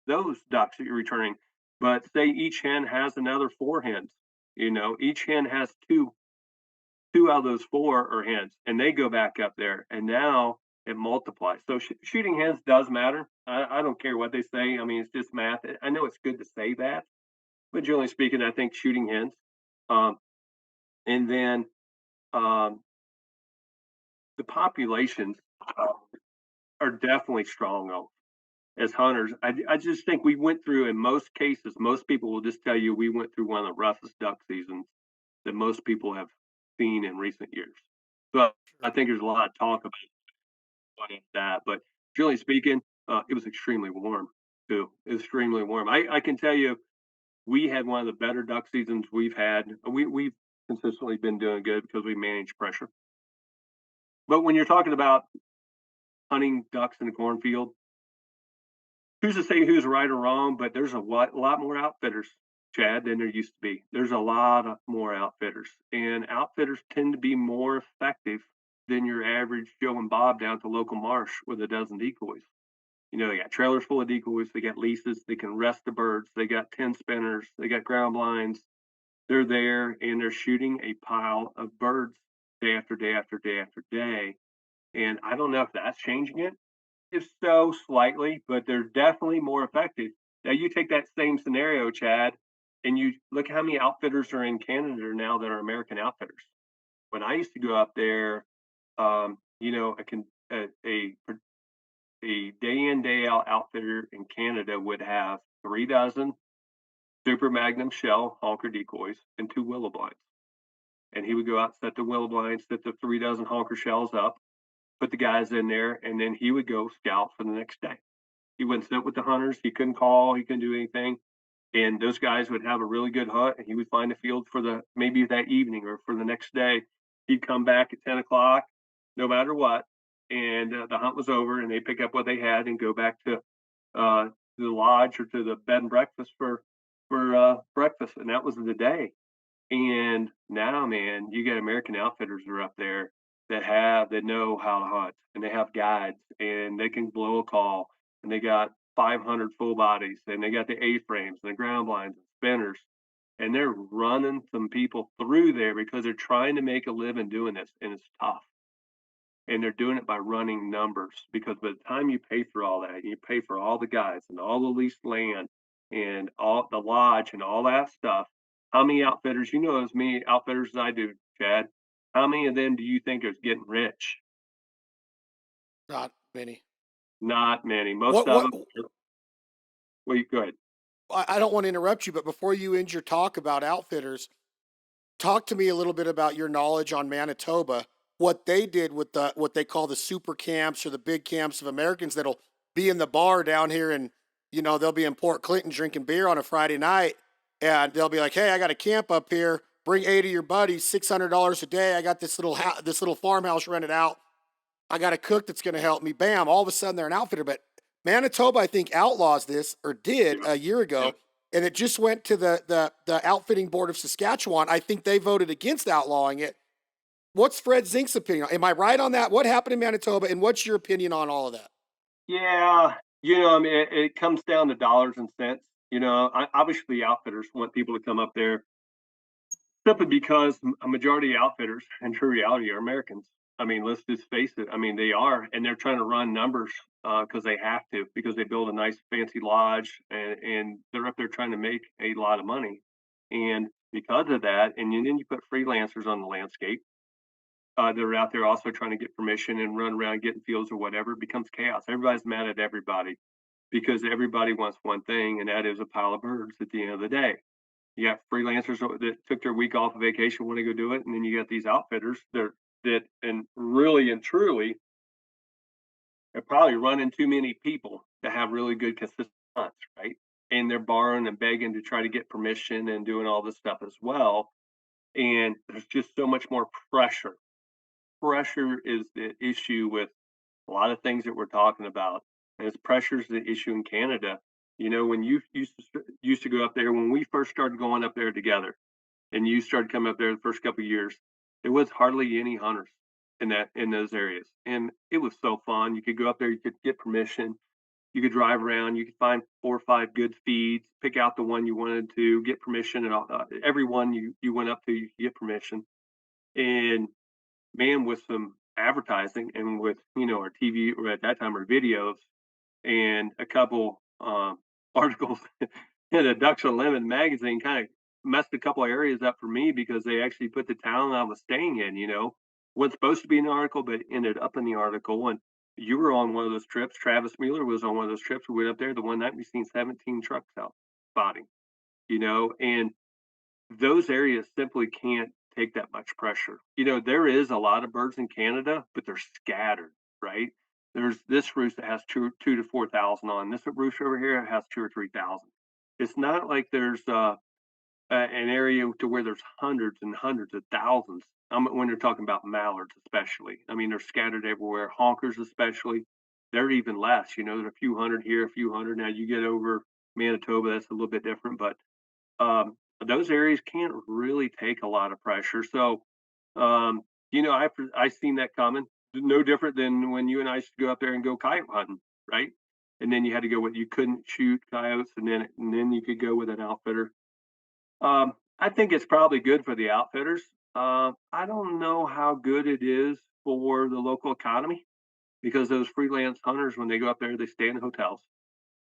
those ducks that you're returning. But say each hen has another 4 hens. Each hen has two out of those 4 are hens, and they go back up there, and now it multiplies. So shooting hens does matter. I don't care what they say. I mean, it's just math. I know it's good to say that, but generally speaking, I think shooting hens. Um, and then um, the populations uh, are definitely strong as hunters. I just think we went through, in most cases, most people will just tell you we went through one of the roughest duck seasons that most people have seen in recent years. So I Sure. think there's a lot of talk about that, but generally speaking, it was extremely warm too. Extremely warm. I can tell you, we had one of the better duck seasons we've had. We've consistently been doing good because we manage pressure. But when you're talking about hunting ducks in the cornfield, who's to say who's right or wrong? But there's a lot more outfitters, Chad, than there used to be. There's a lot of more outfitters, and outfitters tend to be more effective than your average Joe and Bob down at the local marsh with a dozen decoys. They got trailers full of decoys, they got leases, they can rest the birds, they got 10 spinners, they got ground blinds. They're there and they're shooting a pile of birds day after day after day after day. And I don't know if that's changing it. If so, slightly, but they're definitely more effective. Now you take that same scenario, Chad, and you look how many outfitters are in Canada now that are American outfitters. When I used to go up there, I can a day in day out outfitter in Canada would have 3 dozen super magnum shell honker decoys, and 2 willow blinds. And he would go out, set the willow blinds, set the 3 dozen honker shells up, put the guys in there, and then he would go scout for the next day. He wouldn't sit with the hunters. He couldn't call. He couldn't do anything. And those guys would have a really good hunt, and he would find a field for the maybe that evening or for the next day. He'd come back at 10 o'clock, no matter what, and the hunt was over, and they pick up what they had and go back to the lodge or to the bed and breakfast for breakfast, and that was the day. And now, man, you got American Outfitters that are up there that know how to hunt, and they have guides, and they can blow a call, and they got 500 full bodies, and they got the A-frames and the ground blinds and spinners, and they're running some people through there because they're trying to make a living doing this, and it's tough. And they're doing it by running numbers because by the time you pay for all that, you pay for all the guys and all the leased land and all the lodge and all that stuff. How many outfitters, you know as many outfitters as I do, Chad, how many of them do you think is getting rich? Not many. Not many. Most What of what them, well, go ahead. I don't want to interrupt you, but before you end your talk about outfitters, talk to me a little bit about your knowledge on Manitoba, what they did with the what they call the super camps or the big camps of Americans that'll be in the bar down here and they'll be in Port Clinton drinking beer on a Friday night and they'll be like, "Hey, I got a camp up here. Bring 8 of your buddies, $600 a day. I got this little farmhouse rented out. I got a cook that's going to help me." Bam, all of a sudden they're an outfitter. But Manitoba, I think, outlaws this or did Yep. a year ago, Yep. and it just went to the outfitting board of Saskatchewan. I think they voted against outlawing it. What's Fred Zink's opinion? Am I right on that? What happened in Manitoba, and what's your opinion on all of that? Yeah. I mean, it comes down to dollars and cents. Obviously, outfitters want people to come up there simply because a majority of outfitters, in true reality, are Americans. I mean, let's just face it. I mean, they are, and they're trying to run numbers because they have to, because they build a nice, fancy lodge, and they're up there trying to make a lot of money. And because of that, then you put freelancers on the landscape. They're out there also trying to get permission and run around getting fields or whatever. It becomes chaos. Everybody's mad at everybody because everybody wants one thing, and that is a pile of birds at the end of the day. You got freelancers that took their week off of vacation, want to go do it, and then you got these outfitters that and really and truly are probably running too many people to have really good consistent hunts, right? And they're borrowing and begging to try to get permission and doing all this stuff as well. And there's just so much more pressure. Pressure is the issue with a lot of things that we're talking about. And it's pressure is the issue in Canada. When you used to go up there, when we first started going up there together, and you started coming up there the first couple of years, there was hardly any hunters in those areas, and it was so fun. You could go up there, you could get permission, you could drive around, you could find 4 or 5 good feeds, pick out the one you wanted to, get permission, and every one you went up to, you could get permission. And man, with some advertising and with our TV or at that time our videos and a couple articles in a Ducks Unlimited magazine kind of messed a couple of areas up for me because they actually put the town I was staying in, wasn't supposed to be in the article, but ended up in the article. And you were on one of those trips. Travis Mueller was on one of those trips. We went up there the one night we seen 17 trucks out spotting, and those areas simply can't take that much pressure. There is a lot of birds in Canada, but they're scattered, right? There's this roost that has two to 4,000 on. This roost over here has 2 or 3,000. It's not like there's an area to where there's hundreds and hundreds of thousands. When you're talking about mallards, especially. I mean, they're scattered everywhere. Honkers, especially, they're even less. There's a few hundred here, a few hundred. Now you get over Manitoba, that's a little bit different, but those areas can't really take a lot of pressure. So, I seen that coming. No different than when you and I used to go up there and go coyote hunting, right? And then you had to go with you couldn't shoot coyotes, and then you could go with an outfitter. I think it's probably good for the outfitters. I don't know how good it is for the local economy because those freelance hunters, when they go up there, they stay in hotels.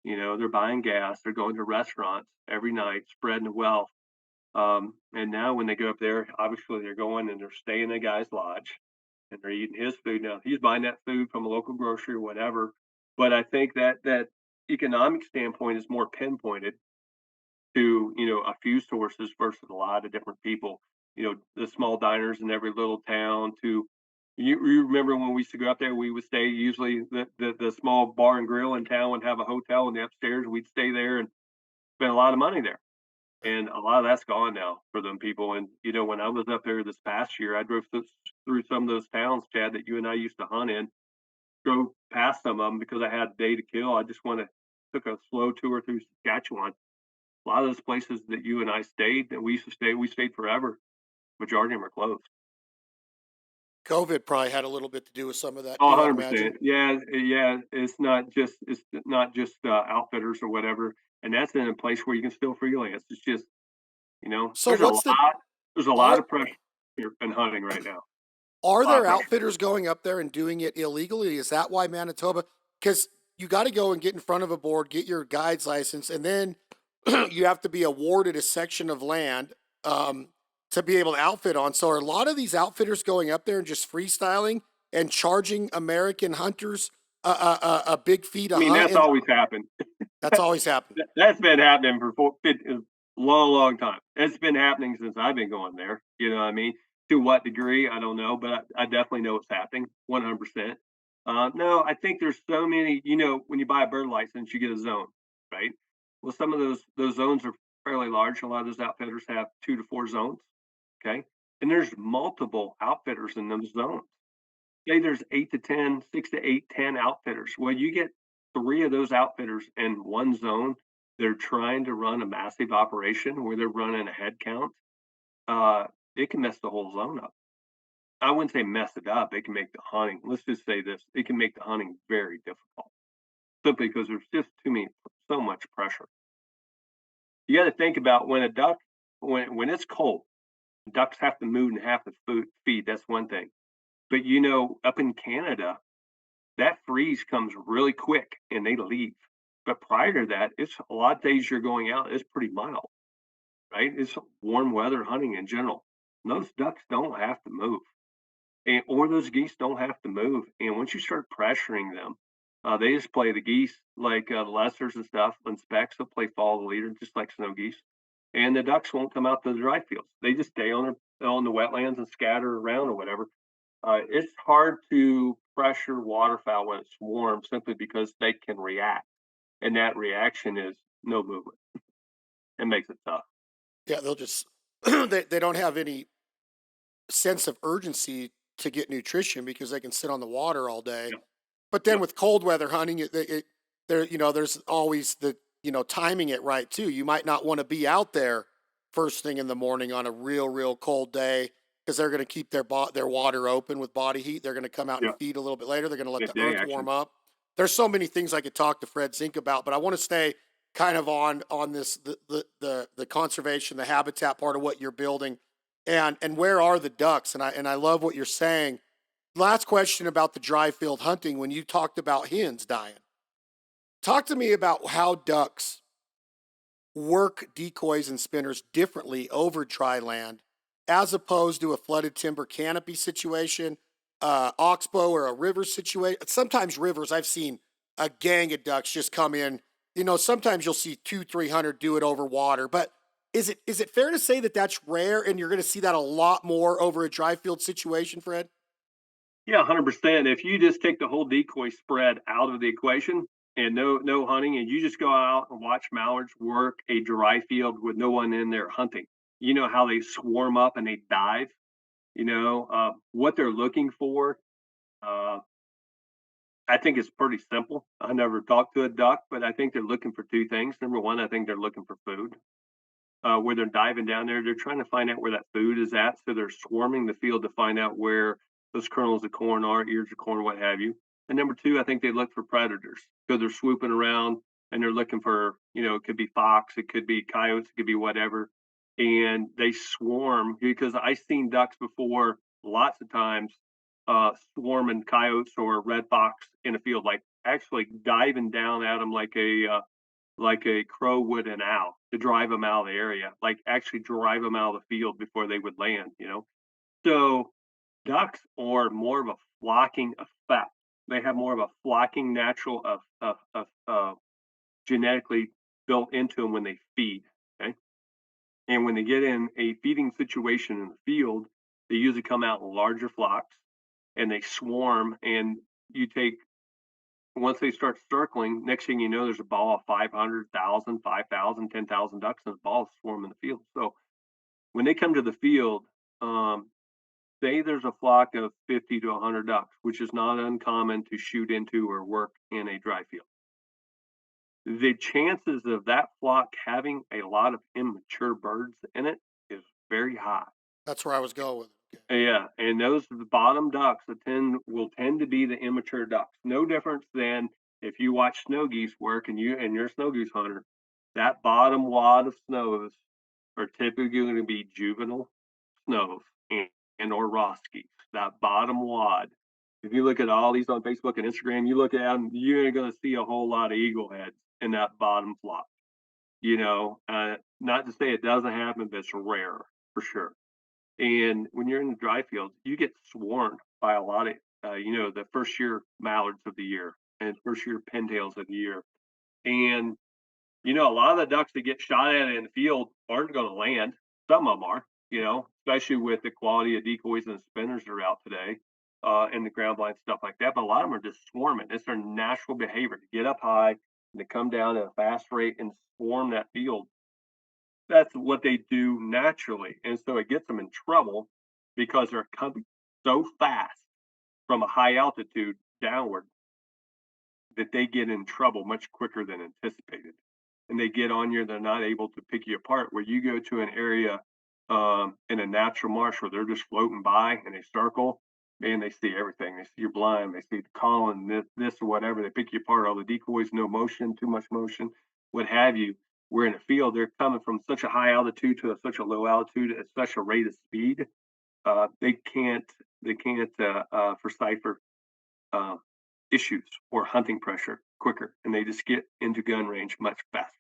They're buying gas, they're going to restaurants every night, spreading the wealth. And now when they go up there, obviously they're going and they're staying in a guy's lodge and they're eating his food. Now he's buying that food from a local grocery or whatever. But I think that economic standpoint is more pinpointed to, a few sources versus a lot of different people. The small diners in every little town to you remember when we used to go out there, we would stay usually the small bar and grill in town would have a hotel in the upstairs. We'd stay there and spend a lot of money there. And a lot of that's gone now for them people. And when I was up there this past year, I drove through some of those towns, Chad, that you and I used to hunt in. Drove past some of them because I had a day to kill. I just went to took a slow tour through Saskatchewan. A lot of those places that you and I stayed, that we used to stay, we stayed forever. Majority of them are closed. COVID probably had a little bit to do with some of that Oh, too, I'd imagine. 100%. Yeah, yeah. It's not just outfitters or whatever, and that's in a place where you can still freelance. It's just So there's a what's the lot there's a lot are of pressure here in hunting right now. are A lot there of pressure. outfitters going up there and doing it illegally? Is that why Manitoba? Because you got to go and get in front of a board, get your guide's license, and then you have to be awarded a section of land to be able to outfit on. So are a lot of these outfitters going up there and just freestyling and charging American hunters a big fee I to mean, hunt? that's And always happened. that's always happened. That's been happening for a long, long time. It's been happening since I've been going there. You know what I mean? To what degree, I don't know, but I definitely know it's happening 100%. No, I think there's so many, when you buy a bird license, you get a zone, right? Well, some of those zones are fairly large. A lot of those outfitters have 2 to 4 zones, okay? And there's multiple outfitters in those zones. Say there's 8 to 10, 6 to 8, 10 outfitters. Well, you get 3 of those outfitters in one zone. They're trying to run a massive operation where they're running a head count. Uh, it can mess the whole zone up. I wouldn't say mess it up. It can make the hunting. Let's just say this: it can make the hunting very difficult, simply because there's just so much pressure. You got to think about when a duck, when it's cold, ducks have to move and have to feed. That's one thing. But up in Canada, that freeze comes really quick and they leave. But prior to that, it's a lot of days you're going out, it's pretty mild, right? It's warm weather hunting in general. And those ducks don't have to move. Or those geese don't have to move. And once you start pressuring them, they just play the geese like the lessers and stuff and specks. They'll play follow the leader just like snow geese. And the ducks won't come out to the dry fields. They just stay on the wetlands and scatter around or whatever. It's hard to pressure waterfowl when it's warm simply because they can react, and that reaction is no movement. It makes it tough. Yeah, they'll just they don't have any sense of urgency to get nutrition because they can sit on the water all day. Yep. But then Yep. with cold weather hunting, there there's always the timing it right too. You might not want to be out there first thing in the morning on a real cold day because they're going to keep their water open with body heat. They're going to come out and Yep. feed a little bit later. They're going to let the Midday earth warm action. up. There's so many things I could talk to Fred Zink about, but I want to stay kind of on this the conservation, the habitat part of what you're building, and where are the ducks? And I love what you're saying. Last question about the dry field hunting. When you talked about hens dying, talk to me about how ducks work decoys and spinners differently over dry land as opposed to a flooded timber canopy situation, oxbow or a river situation. Sometimes rivers, I've seen a gang of ducks just come in. Sometimes you'll see 200, 300 do it over water, but is it fair to say that that's rare and you're going to see that a lot more over a dry field situation, Fred? Yeah, 100%. If you just take the whole decoy spread out of the equation and no hunting, and you just go out and watch mallards work a dry field with no one in there hunting, you know how they swarm up and they dive. What they're looking for. Uh, I think it's pretty simple. I never talked to a duck, but I think they're looking for 2 things. Number 1, I think they're looking for food. Where they're diving down there, they're trying to find out where that food is at. So they're swarming the field to find out where those kernels of corn are, ears of corn, what have you. And number 2, I think they look for predators. So they're swooping around and they're looking for, it could be fox, it could be coyotes, it could be whatever. And they swarm because I've seen ducks before lots of times swarming coyotes or red fox in a field, like actually diving down at them like a crow would an owl to drive them out of the area, like actually drive them out of the field before they would land. So ducks are more of a flocking effect. They have more of a flocking natural of genetically built into them when they feed. Okay. And when they get in a feeding situation in the field, they usually come out in larger flocks and they swarm. And you take, once they start circling, next thing you know, there's a ball of 500,000, 5,000, 10,000 ducks, and the balls swarm in the field. So when they come to the field, um, say there's a flock of 50 to 100 ducks, which is not uncommon to shoot into or work in a dry field. The chances of that flock having a lot of immature birds in it is very high. That's where I was going with it. Okay. Yeah, and those the bottom ducks that tend to be the immature ducks. No difference than if you watch snow geese work and you're a snow goose hunter, that bottom wad of snows are typically going to be juvenile snows and or Ross geese. That bottom wad. If you look at all these on Facebook and Instagram, you look at them, you ain't going to see a whole lot of eagle heads in that bottom flock. Not to say it doesn't happen, but it's rare for sure. And when you're in the dry fields, you get swarmed by a lot of, the first year mallards of the year and first year pintails of the year. And, a lot of the ducks that get shot at in the field aren't going to land. Some of them are, especially with the quality of decoys and spinners that are out today and the ground blind stuff like that. But a lot of them are just swarming. It's their natural behavior to get up high and to come down at a fast rate and swarm that field. That's what they do naturally, and so it gets them in trouble because they're coming so fast from a high altitude downward that they get in trouble much quicker than anticipated. And they get on you, they're not able to pick you apart. Where you go to an area in a natural marsh where they're just floating by and they circle, man, they see everything. They see you're blind, they see the calling, this or whatever. They pick you apart, all the decoys, no motion, too much motion, what have you. Where in a field, they're coming from such a high altitude to such a low altitude at such a rate of speed, they can't decipher uh, issues or hunting pressure quicker, and they just get into gun range much faster.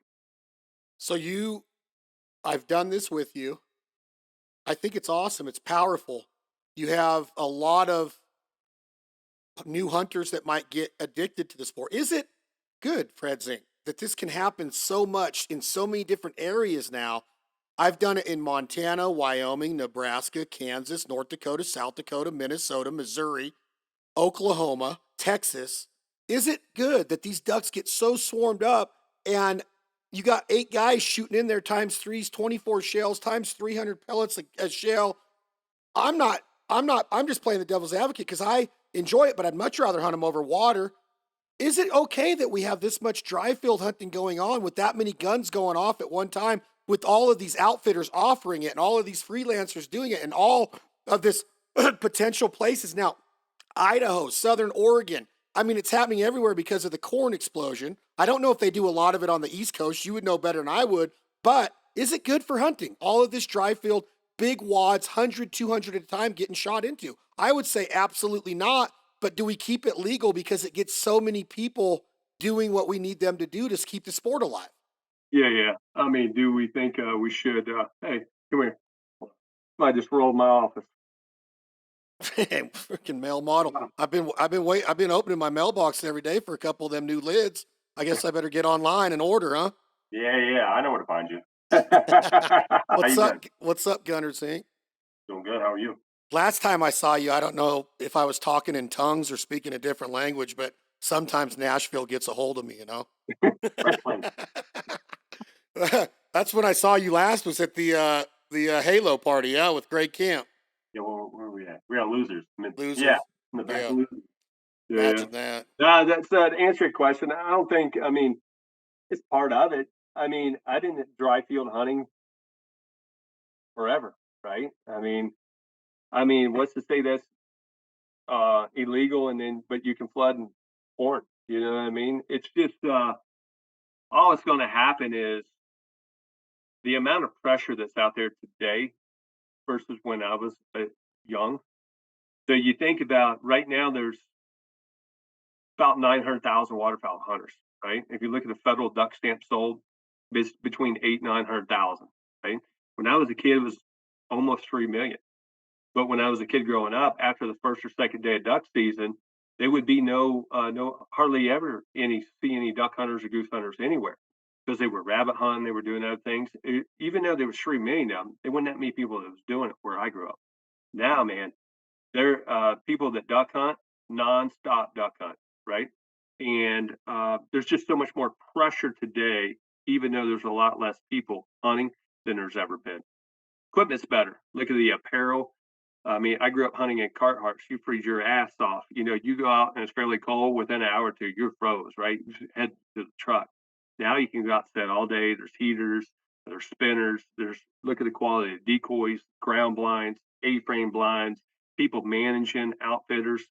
So I've done this with you. I think it's awesome. It's powerful. You have a lot of new hunters that might get addicted to the sport. Is it good, Fred Zink, that this can happen so much in so many different areas now? I've done it in Montana, Wyoming, Nebraska, Kansas, North Dakota, South Dakota, Minnesota, Missouri, Oklahoma, Texas. Is it good that these ducks get so swarmed up and you got 8 guys shooting in there times threes, 24 shells, times 300 pellets a shell? I'm just playing the devil's advocate because I enjoy it, but I'd much rather hunt them over water. Is it okay that we have this much dry field hunting going on with that many guns going off at one time, with all of these outfitters offering it and all of these freelancers doing it and all of this potential places? Now, Idaho, Southern Oregon. I mean, it's happening everywhere because of the corn explosion. I don't know if they do a lot of it on the East Coast. You would know better than I would. But is it good for hunting? All of this dry field, big wads, 100, 200 at a time getting shot into. I would say absolutely not. But do we keep it legal because it gets so many people doing what we need them to do to keep the sport alive? Yeah, yeah. I mean, do we think we should? Hey, come here. I just rolled my office. Freaking mail model. Wow. I've been opening my mailbox every day for a couple of them new lids. I guess I better get online and order, huh? Yeah, yeah, I know where to find you. How What's you been? up? What's up, Gunners Inc.? Doing good. How are you? Last time I saw you, I don't know if I was talking in tongues or speaking a different language, but sometimes Nashville gets a hold of me, you know? First place. That's when I saw you last, was at the Halo party, yeah, with Greg Camp. Yeah, where are we at? We're at losers. Yeah, Losers. in the back Yeah, of losers. Yeah, yeah. imagine that. That's to answer your question. I don't think. I mean, it's part of it. I mean, I've been dry field hunting forever, right? I mean, what's to say that's illegal and then but you can flood and corn. You know what I mean? It's just all that's going to happen is the amount of pressure that's out there today versus when I was young. So you think about right now, there's about 900,000 waterfowl hunters, right? If you look at the federal duck stamp sold, it's between 800,000 and 900,000, right? When I was a kid, it was almost 3 million. But when I was a kid growing up, after the first or second day of duck season, there would be no hardly ever see any duck hunters or goose hunters anywhere. because they were rabbit hunting, they were doing other things. Even though there was 3 million of them, there wasn't that many people that was doing it where I grew up. Now, man, there people that duck hunt, nonstop duck hunt, right? And there's just so much more pressure today, even though there's a lot less people hunting than there's ever been. Equipment's better. Look at the apparel. I mean, I grew up hunting in cart harts. You freeze your ass off. You know, you go out and it's fairly cold. Within an hour or two, you're froze, right? You just head to the truck. Now you can go out and set all day. There's heaters, there's spinners. There's look at the quality of decoys, ground blinds, A-frame blinds, people managing outfitters.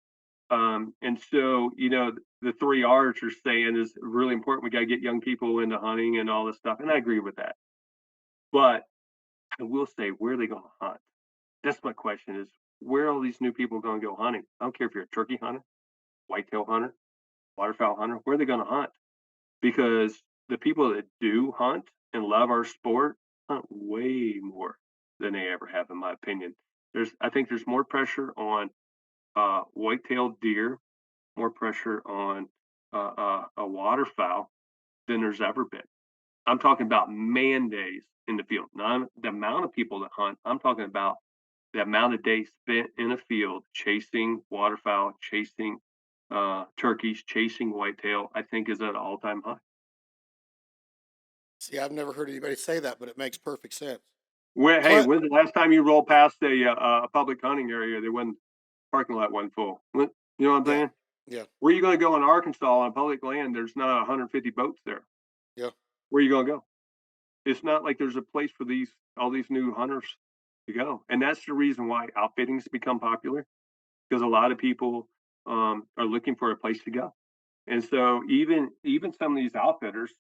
And so, you know, the 3 R's you're saying is really important. We got to get young people into hunting and all this stuff. And I agree with that. But I will say, where are they going to hunt? That's my question is, where are all these new people going to go hunting? I don't care if you're a turkey hunter, whitetail hunter, waterfowl hunter, where are they going to hunt? Because the people that do hunt and love our sport hunt way more than they ever have, in my opinion. I think there's more pressure on white-tailed deer, more pressure on a waterfowl than there's ever been. I'm talking about man days in the field, not the amount of people that hunt. I'm talking about the amount of days spent in a field chasing waterfowl, chasing turkeys, chasing whitetail, I think is at an all-time high. See, I've never heard anybody say that, but it makes perfect sense. Hey, But when's the last time you rolled past a public hunting area? They wasn't parking lot wasn't full. You know what I'm yeah, saying? yeah, Where are you going to go in Arkansas on public land? There's not 150 boats there. yeah. Where are you going to go? It's not like there's a place for all these new hunters to go, and that's the reason why outfitting's become popular because a lot of people are looking for a place to go. And so even some of these outfitters,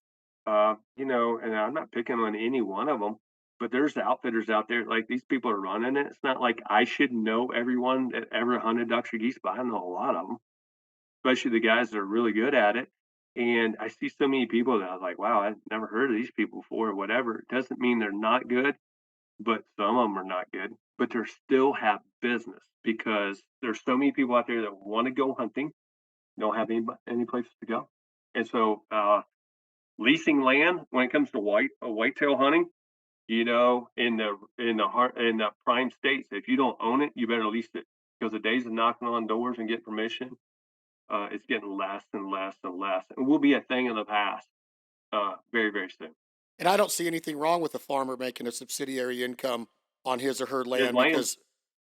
you know, and I'm not picking on any one of them, but there's outfitters out there like these people are running it. It's not like I should know everyone that ever hunted ducks or geese, but I know a lot of them, especially the guys that are really good at it. And I see so many people that I was like, wow, I've never heard of these people before or whatever. It doesn't mean they're not good, but some of them are not good, but they still have business because there's so many people out there that want to go hunting, don't have any places to go. And so leasing land when it comes to whitetail hunting, you know, in the prime states, if you don't own it, you better lease it because the days of knocking on doors and getting permission, it's getting less and less and less, and will be a thing of the past very very soon. And I don't see anything wrong with a farmer making a subsidiary income on his or her His land land, yeah.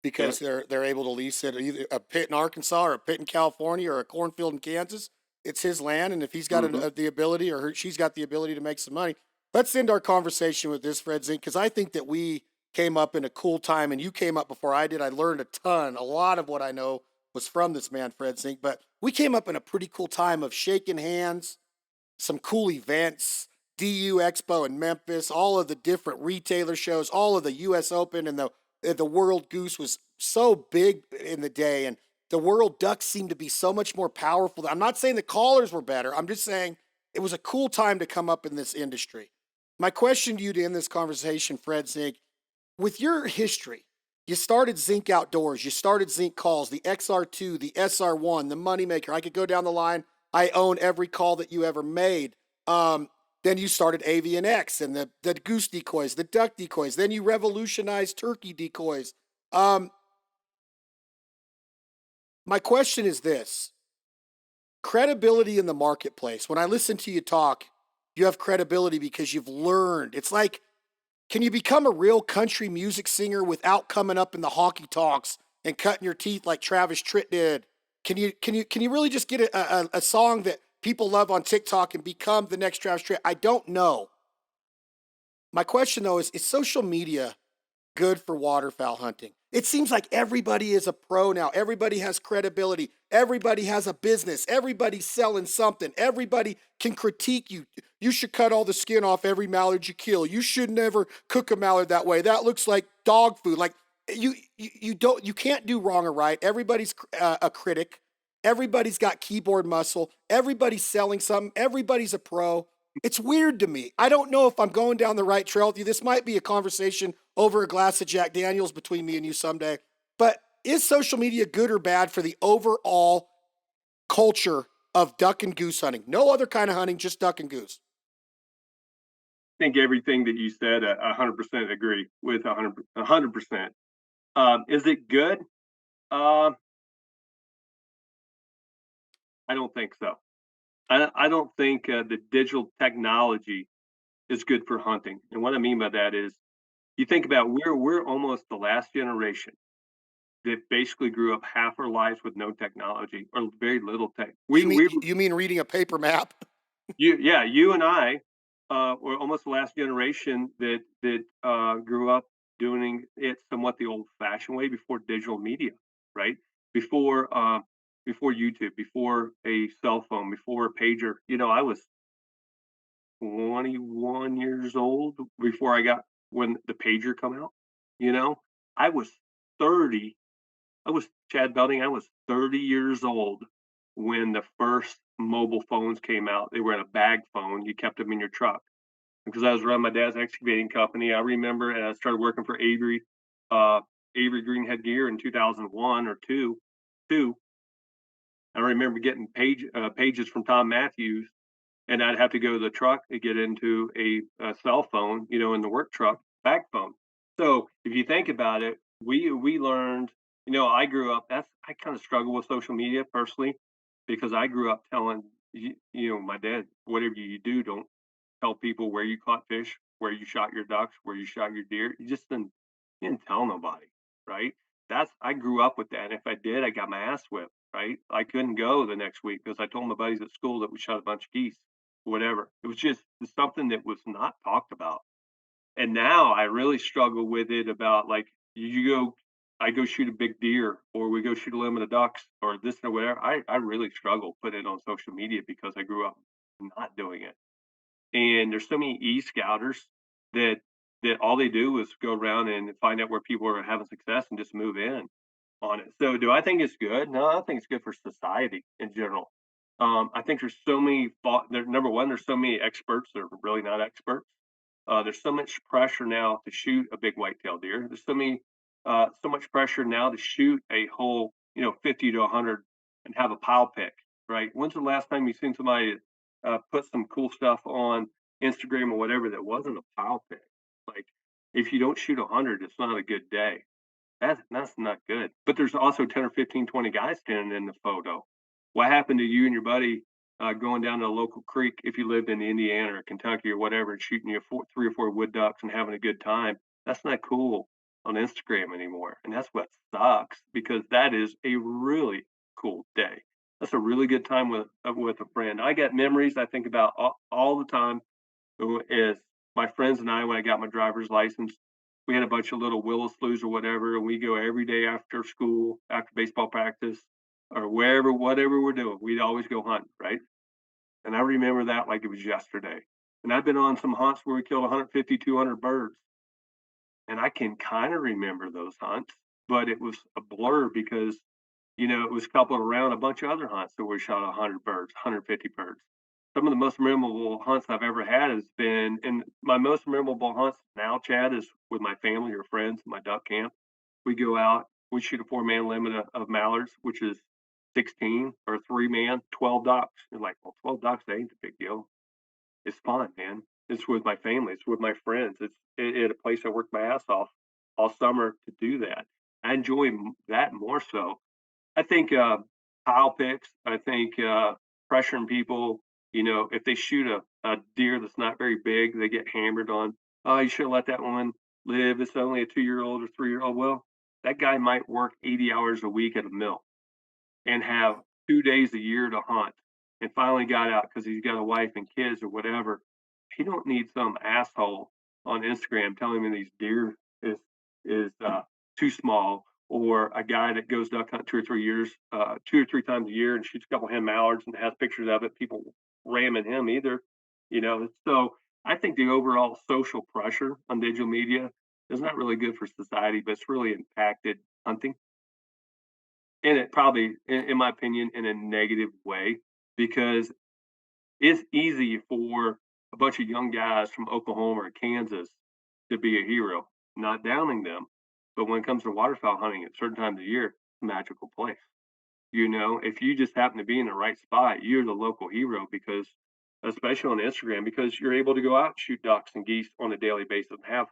because they're able to lease it either a pit in Arkansas or a pit in California or a cornfield in Kansas. It's his land, and if he's got Hmm. the ability or she's got the ability to make some money, let's end our conversation with this, Fred Zink, because I think that we came up in a cool time, and you came up before I did. I learned a ton. A lot of what I know was from this man, Fred Zink, but we came up in a pretty cool time of shaking hands, some cool events, DU Expo in Memphis, all of the different retailer shows, all of the US Open and the World Goose was so big in the day, and the World Ducks seemed to be so much more powerful. I'm not saying the callers were better. I'm just saying it was a cool time to come up in this industry. My question to you to end this conversation, Fred Zink, with your history, you started Zink Outdoors, you started Zink Calls, the XR2, the SR1, the Moneymaker. I could go down the line. I own every call that you ever made. Then you started Avian X and the goose decoys, the duck decoys. Then you revolutionized turkey decoys. Um, my question is this: credibility in the marketplace. When I listen to you talk, you have credibility because you've learned. It's like, can you become a real country music singer without coming up in the honky tonks and cutting your teeth like Travis Tritt did? Can you really just get a song that people love on TikTok and become the next Travis Tritt? I don't know. My question though is social media good for waterfowl hunting? It seems like everybody is a pro now. Everybody has credibility. Everybody has a business. Everybody's selling something. Everybody can critique you. You should cut all the skin off every mallard you kill. You should never cook a mallard that way. That looks like dog food. Like you can't do wrong or right. Everybody's a critic. Everybody's got keyboard muscle. Everybody's selling something. Everybody's a pro. It's weird to me. I don't know if I'm going down the right trail with you. This might be a conversation over a glass of Jack Daniels between me and you someday. But is social media good or bad for the overall culture of duck and goose hunting? No other kind of hunting, just duck and goose. think everything that you said, 100% agree with 100%. Is it good? Uh, I don't think so. I don't think the digital technology is good for hunting. And what I mean by that is, you think about we're almost the last generation that basically grew up half our lives with no technology or very little tech. You mean We you mean reading a paper map? You yeah, you and I were almost the last generation that grew up doing it somewhat the old-fashioned way before digital media, right? Before before YouTube, before a cell phone, before a pager. You know, I was 21 years old before I got when the pager come out. You know, I was 30 I was Chad Belding, I was 30 years old when the first mobile phones came out. They were in a bag phone, you kept them in your truck. Because I was running my dad's excavating company, I remember, and I started working for uh, Avery Greenhead Gear in 2001 or 2. I remember getting pages from Tom Matthews, and I'd have to go to the truck to get into a cell phone, you know, in the work truck, bag phone. So if you think about it, we learned, you know, I grew up. I kind of struggle with social media personally because I grew up telling you know, my dad, whatever you do, don't tell people where you caught fish, where you shot your ducks, where you shot your deer. You didn't tell nobody, right? I grew up with that. And if I did, I got my ass whipped, right? I couldn't go the next week because I told my buddies at school that we shot a bunch of geese, whatever. It was just something that was not talked about. And now I really struggle with it about like you go I go shoot a big deer or we go shoot a limit of ducks or this or whatever. I really struggle putting it on social media because I grew up not doing it. And there's so many e-scouters that all they do is go around and find out where people are having success and just move in on it. So do I think it's good? No, I think it's good for society in general. I think there's so many number one, there's so many experts that are really not experts. There's so much pressure now to shoot a big whitetail deer. There's so much pressure now to shoot a whole, you know, 50 to 100 and have a pile pick, right? When's the last time you've seen somebody put some cool stuff on Instagram or whatever that wasn't a pile pick? Like, if you don't shoot 100, it's not a good day. That's not good. But there's also 10 or 15, 20 guys standing in the photo. What happened to you and your buddy going down to a local creek if you lived in Indiana or Kentucky or whatever and shooting your 3 or 4 wood ducks and having a good time? That's not cool on Instagram anymore. And that's what sucks because that is a really cool day. That's a really good time with a friend. I got memories I think about all the time is my friends and I, when I got my driver's license, we had a bunch of little willow sloughs or whatever, and we go every day after school, after baseball practice, or wherever, whatever we're doing. We'd always go hunting, right? And I remember that like it was yesterday. And I've been on some hunts where we killed 150, 200 birds. And I can kind of remember those hunts, but it was a blur because, you know, it was coupled around a bunch of other hunts that we shot 100 birds, 150 birds. Some of the most memorable hunts I've ever had has been, and my most memorable hunts now, Chad, is with my family or friends, my duck camp. We go out, we shoot a 4-man limit of mallards, which is 16 or 3-man, 12 ducks. You're like, well, 12 ducks, that ain't the big deal. It's fun, man. It's with my family. It's with my friends. It's at a place I work my ass off all summer to do that. I enjoy that more so. I think pile picks. I think pressuring people. You know, if they shoot a deer that's not very big, they get hammered on. Oh, you should have let that one live. It's only a 2-year old or 3-year old. Well, that guy might work 80 hours a week at a mill and have 2 days a year to hunt and finally got out because he's got a wife and kids or whatever. He don't need some asshole on Instagram telling him these deer is too small, or a guy that goes duck hunt 2 or 3 times a year and shoots a couple hen mallards and has pictures of it. People ramming him either, you know. So I think the overall social pressure on digital media is not really good for society, but it's really impacted hunting. And it probably, in my opinion, in a negative way, because it's easy for a bunch of young guys from Oklahoma or Kansas to be a hero, not downing them. But when it comes to waterfowl hunting at certain times of year, it's a magical place. You know, if you just happen to be in the right spot, you're the local hero because especially on Instagram, because you're able to go out and shoot ducks and geese on a daily basis and have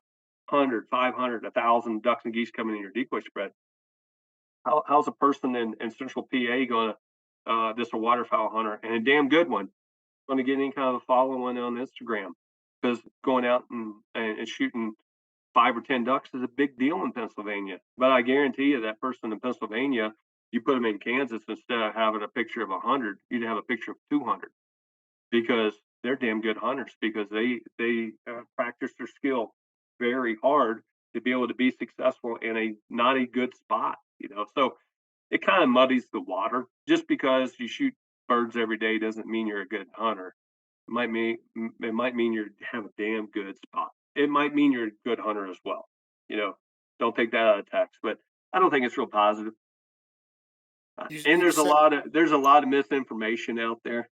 100, 500, 1,000 ducks and geese coming in your decoy spread. How's a person in Central PA going to, this a waterfowl hunter and a damn good one, going to get any kind of a following on Instagram? Because going out and shooting 5 or 10 ducks is a big deal in Pennsylvania. But I guarantee you that person in Pennsylvania, you put them in Kansas, instead of having a picture of 100, you'd have a picture of 200, because they're damn good hunters, because they practice their skill very hard to be able to be successful in a not a good spot. So it kind of muddies the water. Just because you shoot birds every day doesn't mean you're a good hunter. It might mean you have a damn good spot. It might mean you're a good hunter as well. You know, don't take that out of text, but I don't think it's real positive. And You said, there's a lot of misinformation out there.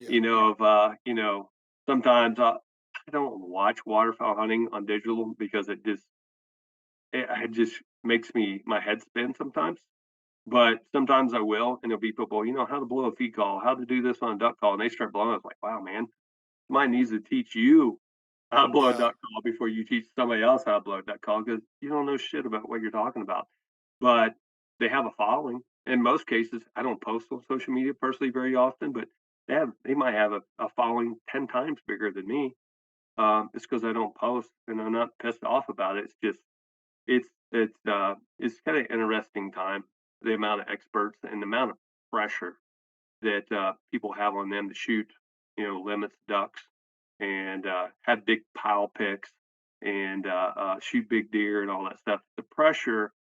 yeah, Sometimes I don't watch waterfowl hunting on digital because it just makes my head spin sometimes. But sometimes I will, and there'll be people, how to blow a feed call, how to do this on a duck call, and they start blowing. I was like, wow, man, somebody needs to teach you how to blow a yeah, duck call before you teach somebody else how to blow a duck call, because you don't know shit about what you're talking about. But they have a following. In most cases, I don't post on social media personally very often, but they might have a following 10 times bigger than me. It's because I don't post, and I'm not pissed off about it. It's just it's kind of interesting time, the amount of experts and the amount of pressure that people have on them to shoot, limits ducks, and have big pile picks, and shoot big deer and all that stuff. The pressure,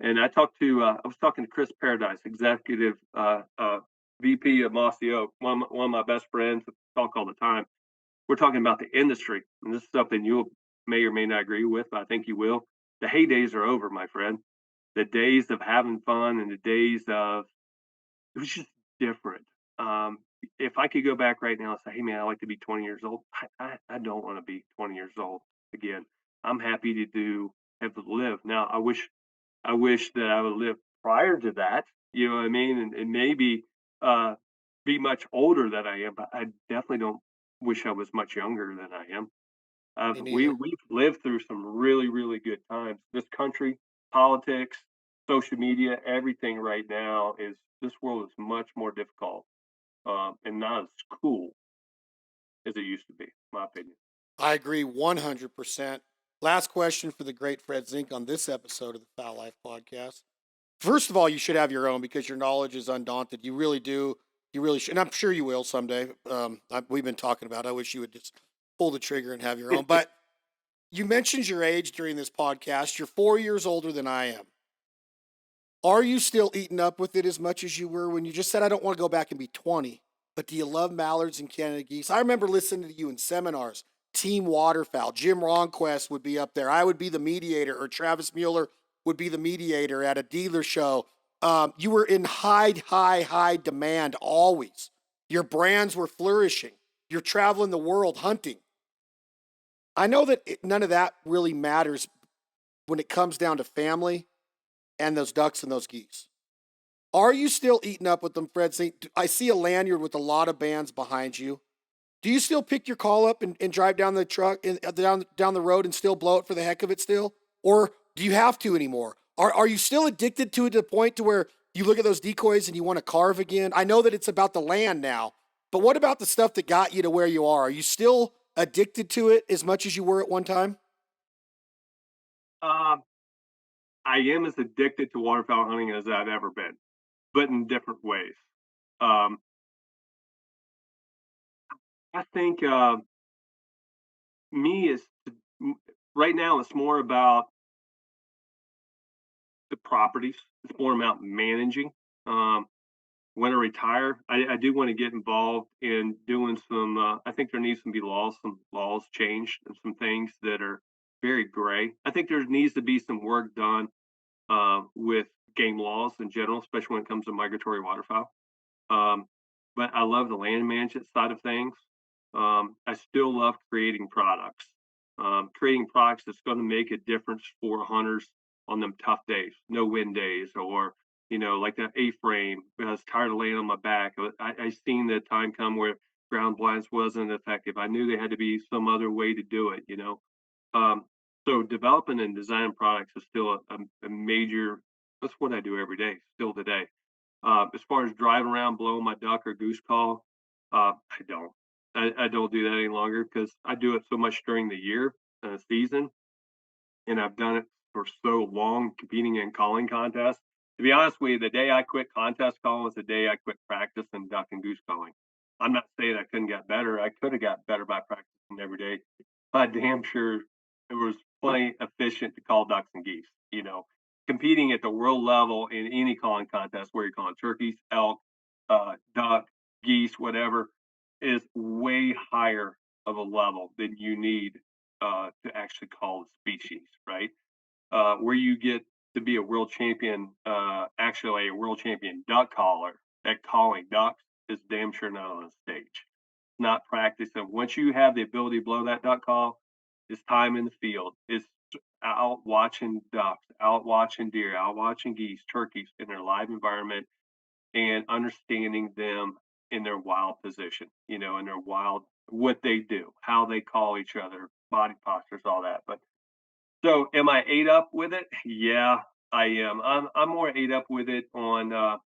and I was talking to Chris Paradise, executive VP of Mossy Oak, one of my best friends. We talk all the time. We're talking about the industry, and this is something you may or may not agree with, but I think you will. The heydays are over, my friend. The days of having fun and the days of it was just different. Um, if I could go back right now and say, "Hey, man, I like to be 20 years old," I don't want to be 20 years old again. I'm happy to have to live now. I wish that I would live prior to that. You know what I mean? And maybe uh, be much older than I am, but I definitely don't wish I was much younger than I am. me neither. We've lived through some really, really good times. This country, politics, social media, everything right now is this world is much more difficult, and not as cool as it used to be, in my opinion. I agree 100%. Last question for the great Fred Zink on this episode of the Foul Life podcast. First of all, you should have your own because your knowledge is undaunted. You really do. You really should. And I'm sure you will someday. We've been talking about it. I wish you would just pull the trigger and have your own. But you mentioned your age during this podcast. You're 4 years older than I am. Are you still eating up with it as much as you were when you just said, I don't want to go back and be 20? But do you love mallards and Canada geese? I remember listening to you in seminars. Team Waterfowl. Jim Ronquest would be up there. I would be the mediator, or Travis Mueller would be the mediator at a dealer show. You were in high demand always. Your brands were flourishing. You're traveling the world hunting. I know that none of that really matters when it comes down to family and those ducks and those geese. Are you still eating up with them, Fred? I see a lanyard with a lot of bands behind you. Do you still pick your call up and drive down the truck and down the road and still blow it for the heck of it still? Or do you have to anymore? Are you still addicted to it to the point to where you look at those decoys and you want to carve again? I know that it's about the land now, but what about the stuff that got you to where you are? Are you still addicted to it as much as you were at one time? Um, I am as addicted to waterfowl hunting as I've ever been, but in different ways. Um, I think me is right now. It's more about the properties. It's more about managing. Um, when I retire, I do want to get involved in doing some. I think there needs to be some laws changed, and some things that are very gray. I think there needs to be some work done with game laws in general, especially when it comes to migratory waterfowl. Um, but I love the land management side of things. I still love creating products that's going to make a difference for hunters on them tough days, no wind days, or like that A-frame. I was tired of laying on my back. I seen the time come where ground blinds wasn't effective. I knew there had to be some other way to do it, you know? Um, so developing and designing products is still a major, that's what I do every day, still today. As far as driving around blowing my duck or goose call, I don't. I don't do that any longer because I do it so much during the year, season, and I've done it for so long competing in calling contests. To be honest with you, the day I quit contest calling was the day I quit practicing duck and goose calling. I'm not saying I couldn't get better. I could have got better by practicing every day. But damn sure it was plenty efficient to call ducks and geese. You know, competing at the world level in any calling contest where you're calling turkeys, elk, duck, geese, whatever, is way higher of a level than you need to actually call the species, right? Where you get to be a world champion, actually a world champion duck caller at calling ducks is damn sure not on the stage. Not practice. And once you have the ability to blow that duck call, it's time in the field. It's out watching ducks, out watching deer, out watching geese, turkeys in their live environment and understanding them in their wild position, you know, in their wild, what they do, how they call each other, body postures, all that. But so am I ate up with it? Yeah, I am. I'm more ate up with it on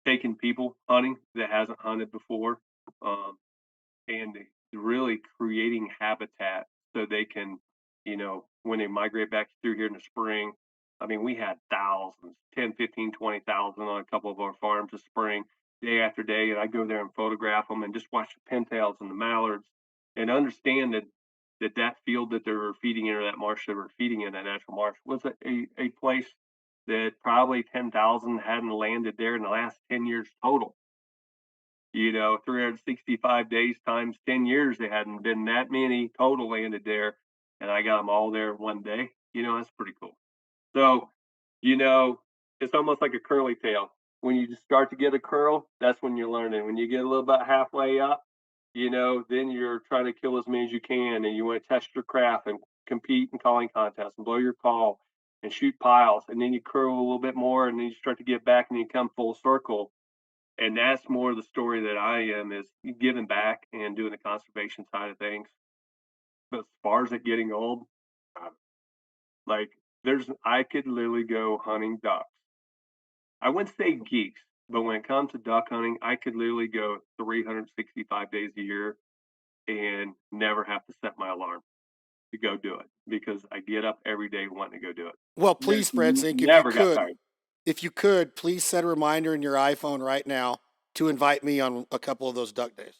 taking people hunting that hasn't hunted before. Um, and really creating habitat so they can, you know, when they migrate back through here in the spring. I mean, we had thousands, 10, 15, 20,000 on a couple of our farms this spring, day after day. And I go there and photograph them and just watch the pintails and the mallards and understand that field that they were feeding in or that marsh they were feeding in, that natural marsh, was a place that probably 10,000 hadn't landed there in the last 10 years total. You know, 365 days times 10 years, there hadn't been that many total landed there, and I got them all there one day. You know, that's pretty cool. So, you know, it's almost like a curly tail. When you just start to get a curl, that's when you're learning. When you get a little bit halfway up, you know, then you're trying to kill as many as you can, and you want to test your craft and compete in calling contests and blow your call and shoot piles, and then you curl a little bit more, and then you start to get back and you come full circle, and that's more the story that I am is giving back and doing the conservation side of things. But as far as it getting old, uh, like I could literally go hunting ducks. I wouldn't say geese, but when it comes to duck hunting, I could literally go 365 days a year and never have to set my alarm to go do it because I get up every day wanting to go do it. Well, please, Fred Zink, Never got tired. if you could, please set a reminder in your iPhone right now to invite me on a couple of those duck days.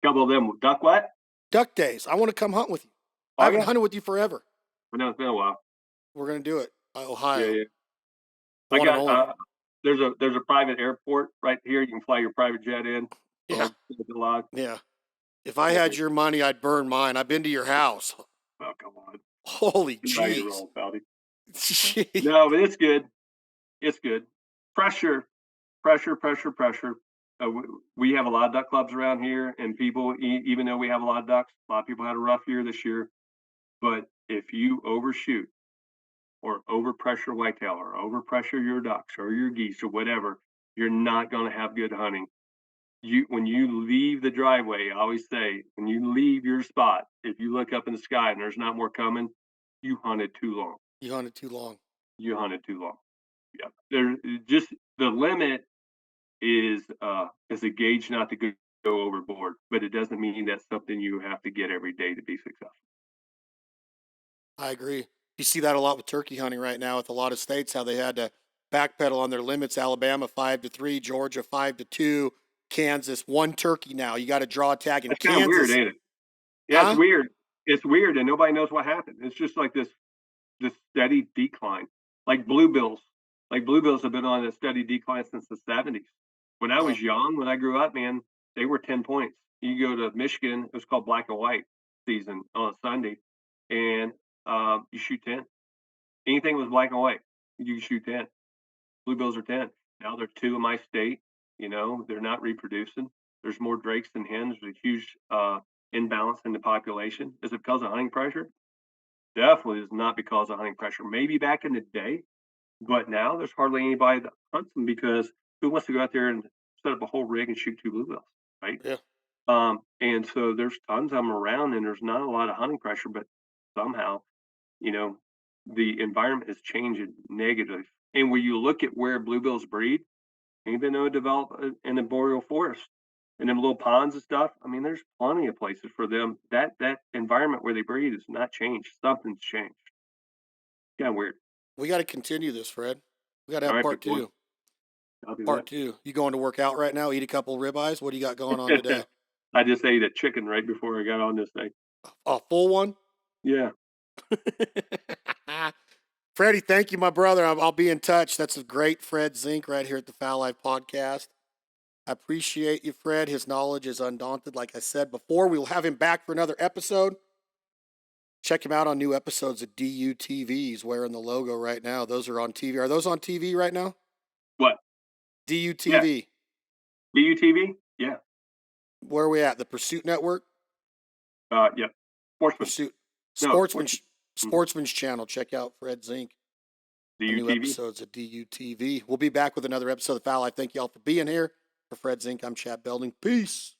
Couple of them duck what? Duck days. I want to come hunt with you. I Oh haven't yeah, hunted with you forever. I know it's been a while. We're gonna do it. Yeah, Ohio, yeah. the I one and got only. there's a private airport right here. You can fly your private jet in. Yeah, The log. yeah. If I had your money, I'd burn mine. I've been to your house. Oh come on, Holy now you're jeez. wrong, Pally. No, but it's good. It's good. Pressure, pressure, pressure, pressure. We have a lot of duck clubs around here, and people, even though we have a lot of ducks, a lot of people had a rough year this year. But if you overshoot or overpressure whitetail or overpressure your ducks or your geese or whatever, you're not going to have good hunting. When you leave the driveway, I always say, when you leave your spot, if you look up in the sky and there's not more coming, you hunted too long. You hunted too long. You hunted too long. Yeah. There just the limit is a gauge not to go overboard, but it doesn't mean that's something you have to get every day to be successful. I agree. You see that a lot with turkey hunting right now with a lot of states, how they had to backpedal on their limits. Alabama 5-3, Georgia 5-2, Kansas 1 turkey now. You got to draw a tag in That's kind of weird, Kansas. ain't it? Yeah, it's Huh? weird. It's weird, and nobody knows what happened. It's just like this steady decline, like bluebills. Like bluebills have been on a steady decline since the 70s. When I Huh. was young, when I grew up, man, they were 10 points. You go to Michigan, it was called black and white season on a Sunday, and you shoot 10. Anything was black and white, you shoot 10. Bluebills are 10. Now they're 2 in my state. You know, they're not reproducing. There's more drakes than hens. There's a huge imbalance in the population. Is it because of hunting pressure? Definitely is not because of hunting pressure. Maybe back in the day, but now there's hardly anybody that hunts them because who wants to go out there and set up a whole rig and shoot 2 bluebills? right? Yeah. And so there's tons of them around, and there's not a lot of hunting pressure, but somehow, you know, the environment is changing negative. And when you look at where bluebills breed, even though it develop in the boreal forest and them little ponds and stuff, I mean, there's plenty of places for them. That environment where they breed is not changed. Something's changed. Kind of weird. We got to continue this, Fred. We got to All have right, part big boy. two. I'll do Part two. You going to work out right now? Eat a couple ribeyes? What do you got going on that. today? I just ate a chicken right before I got on this thing. A full one? Yeah. Freddie, thank you, my brother. I'll be in touch. That's a great Fred Zink right here at the Fowl Life Podcast. I appreciate you, Fred. His knowledge is undaunted. Like I said before, we'll have him back for another episode. Check him out on new episodes of DUTV. He's wearing the logo right now. Those are on TV. Are those on TV right now? What? DUTV. Yeah. DUTV? Yeah. Where are we at? The Pursuit Network? Yeah. Sportsman. Pursuit. No, Sportsman's channel. Check out Fred Zink. The new DUTV. episodes of DUTV. We'll be back with another episode of Fowl Life. Thank you all for being here. For Fred Zink, I'm Chad Belding. Peace.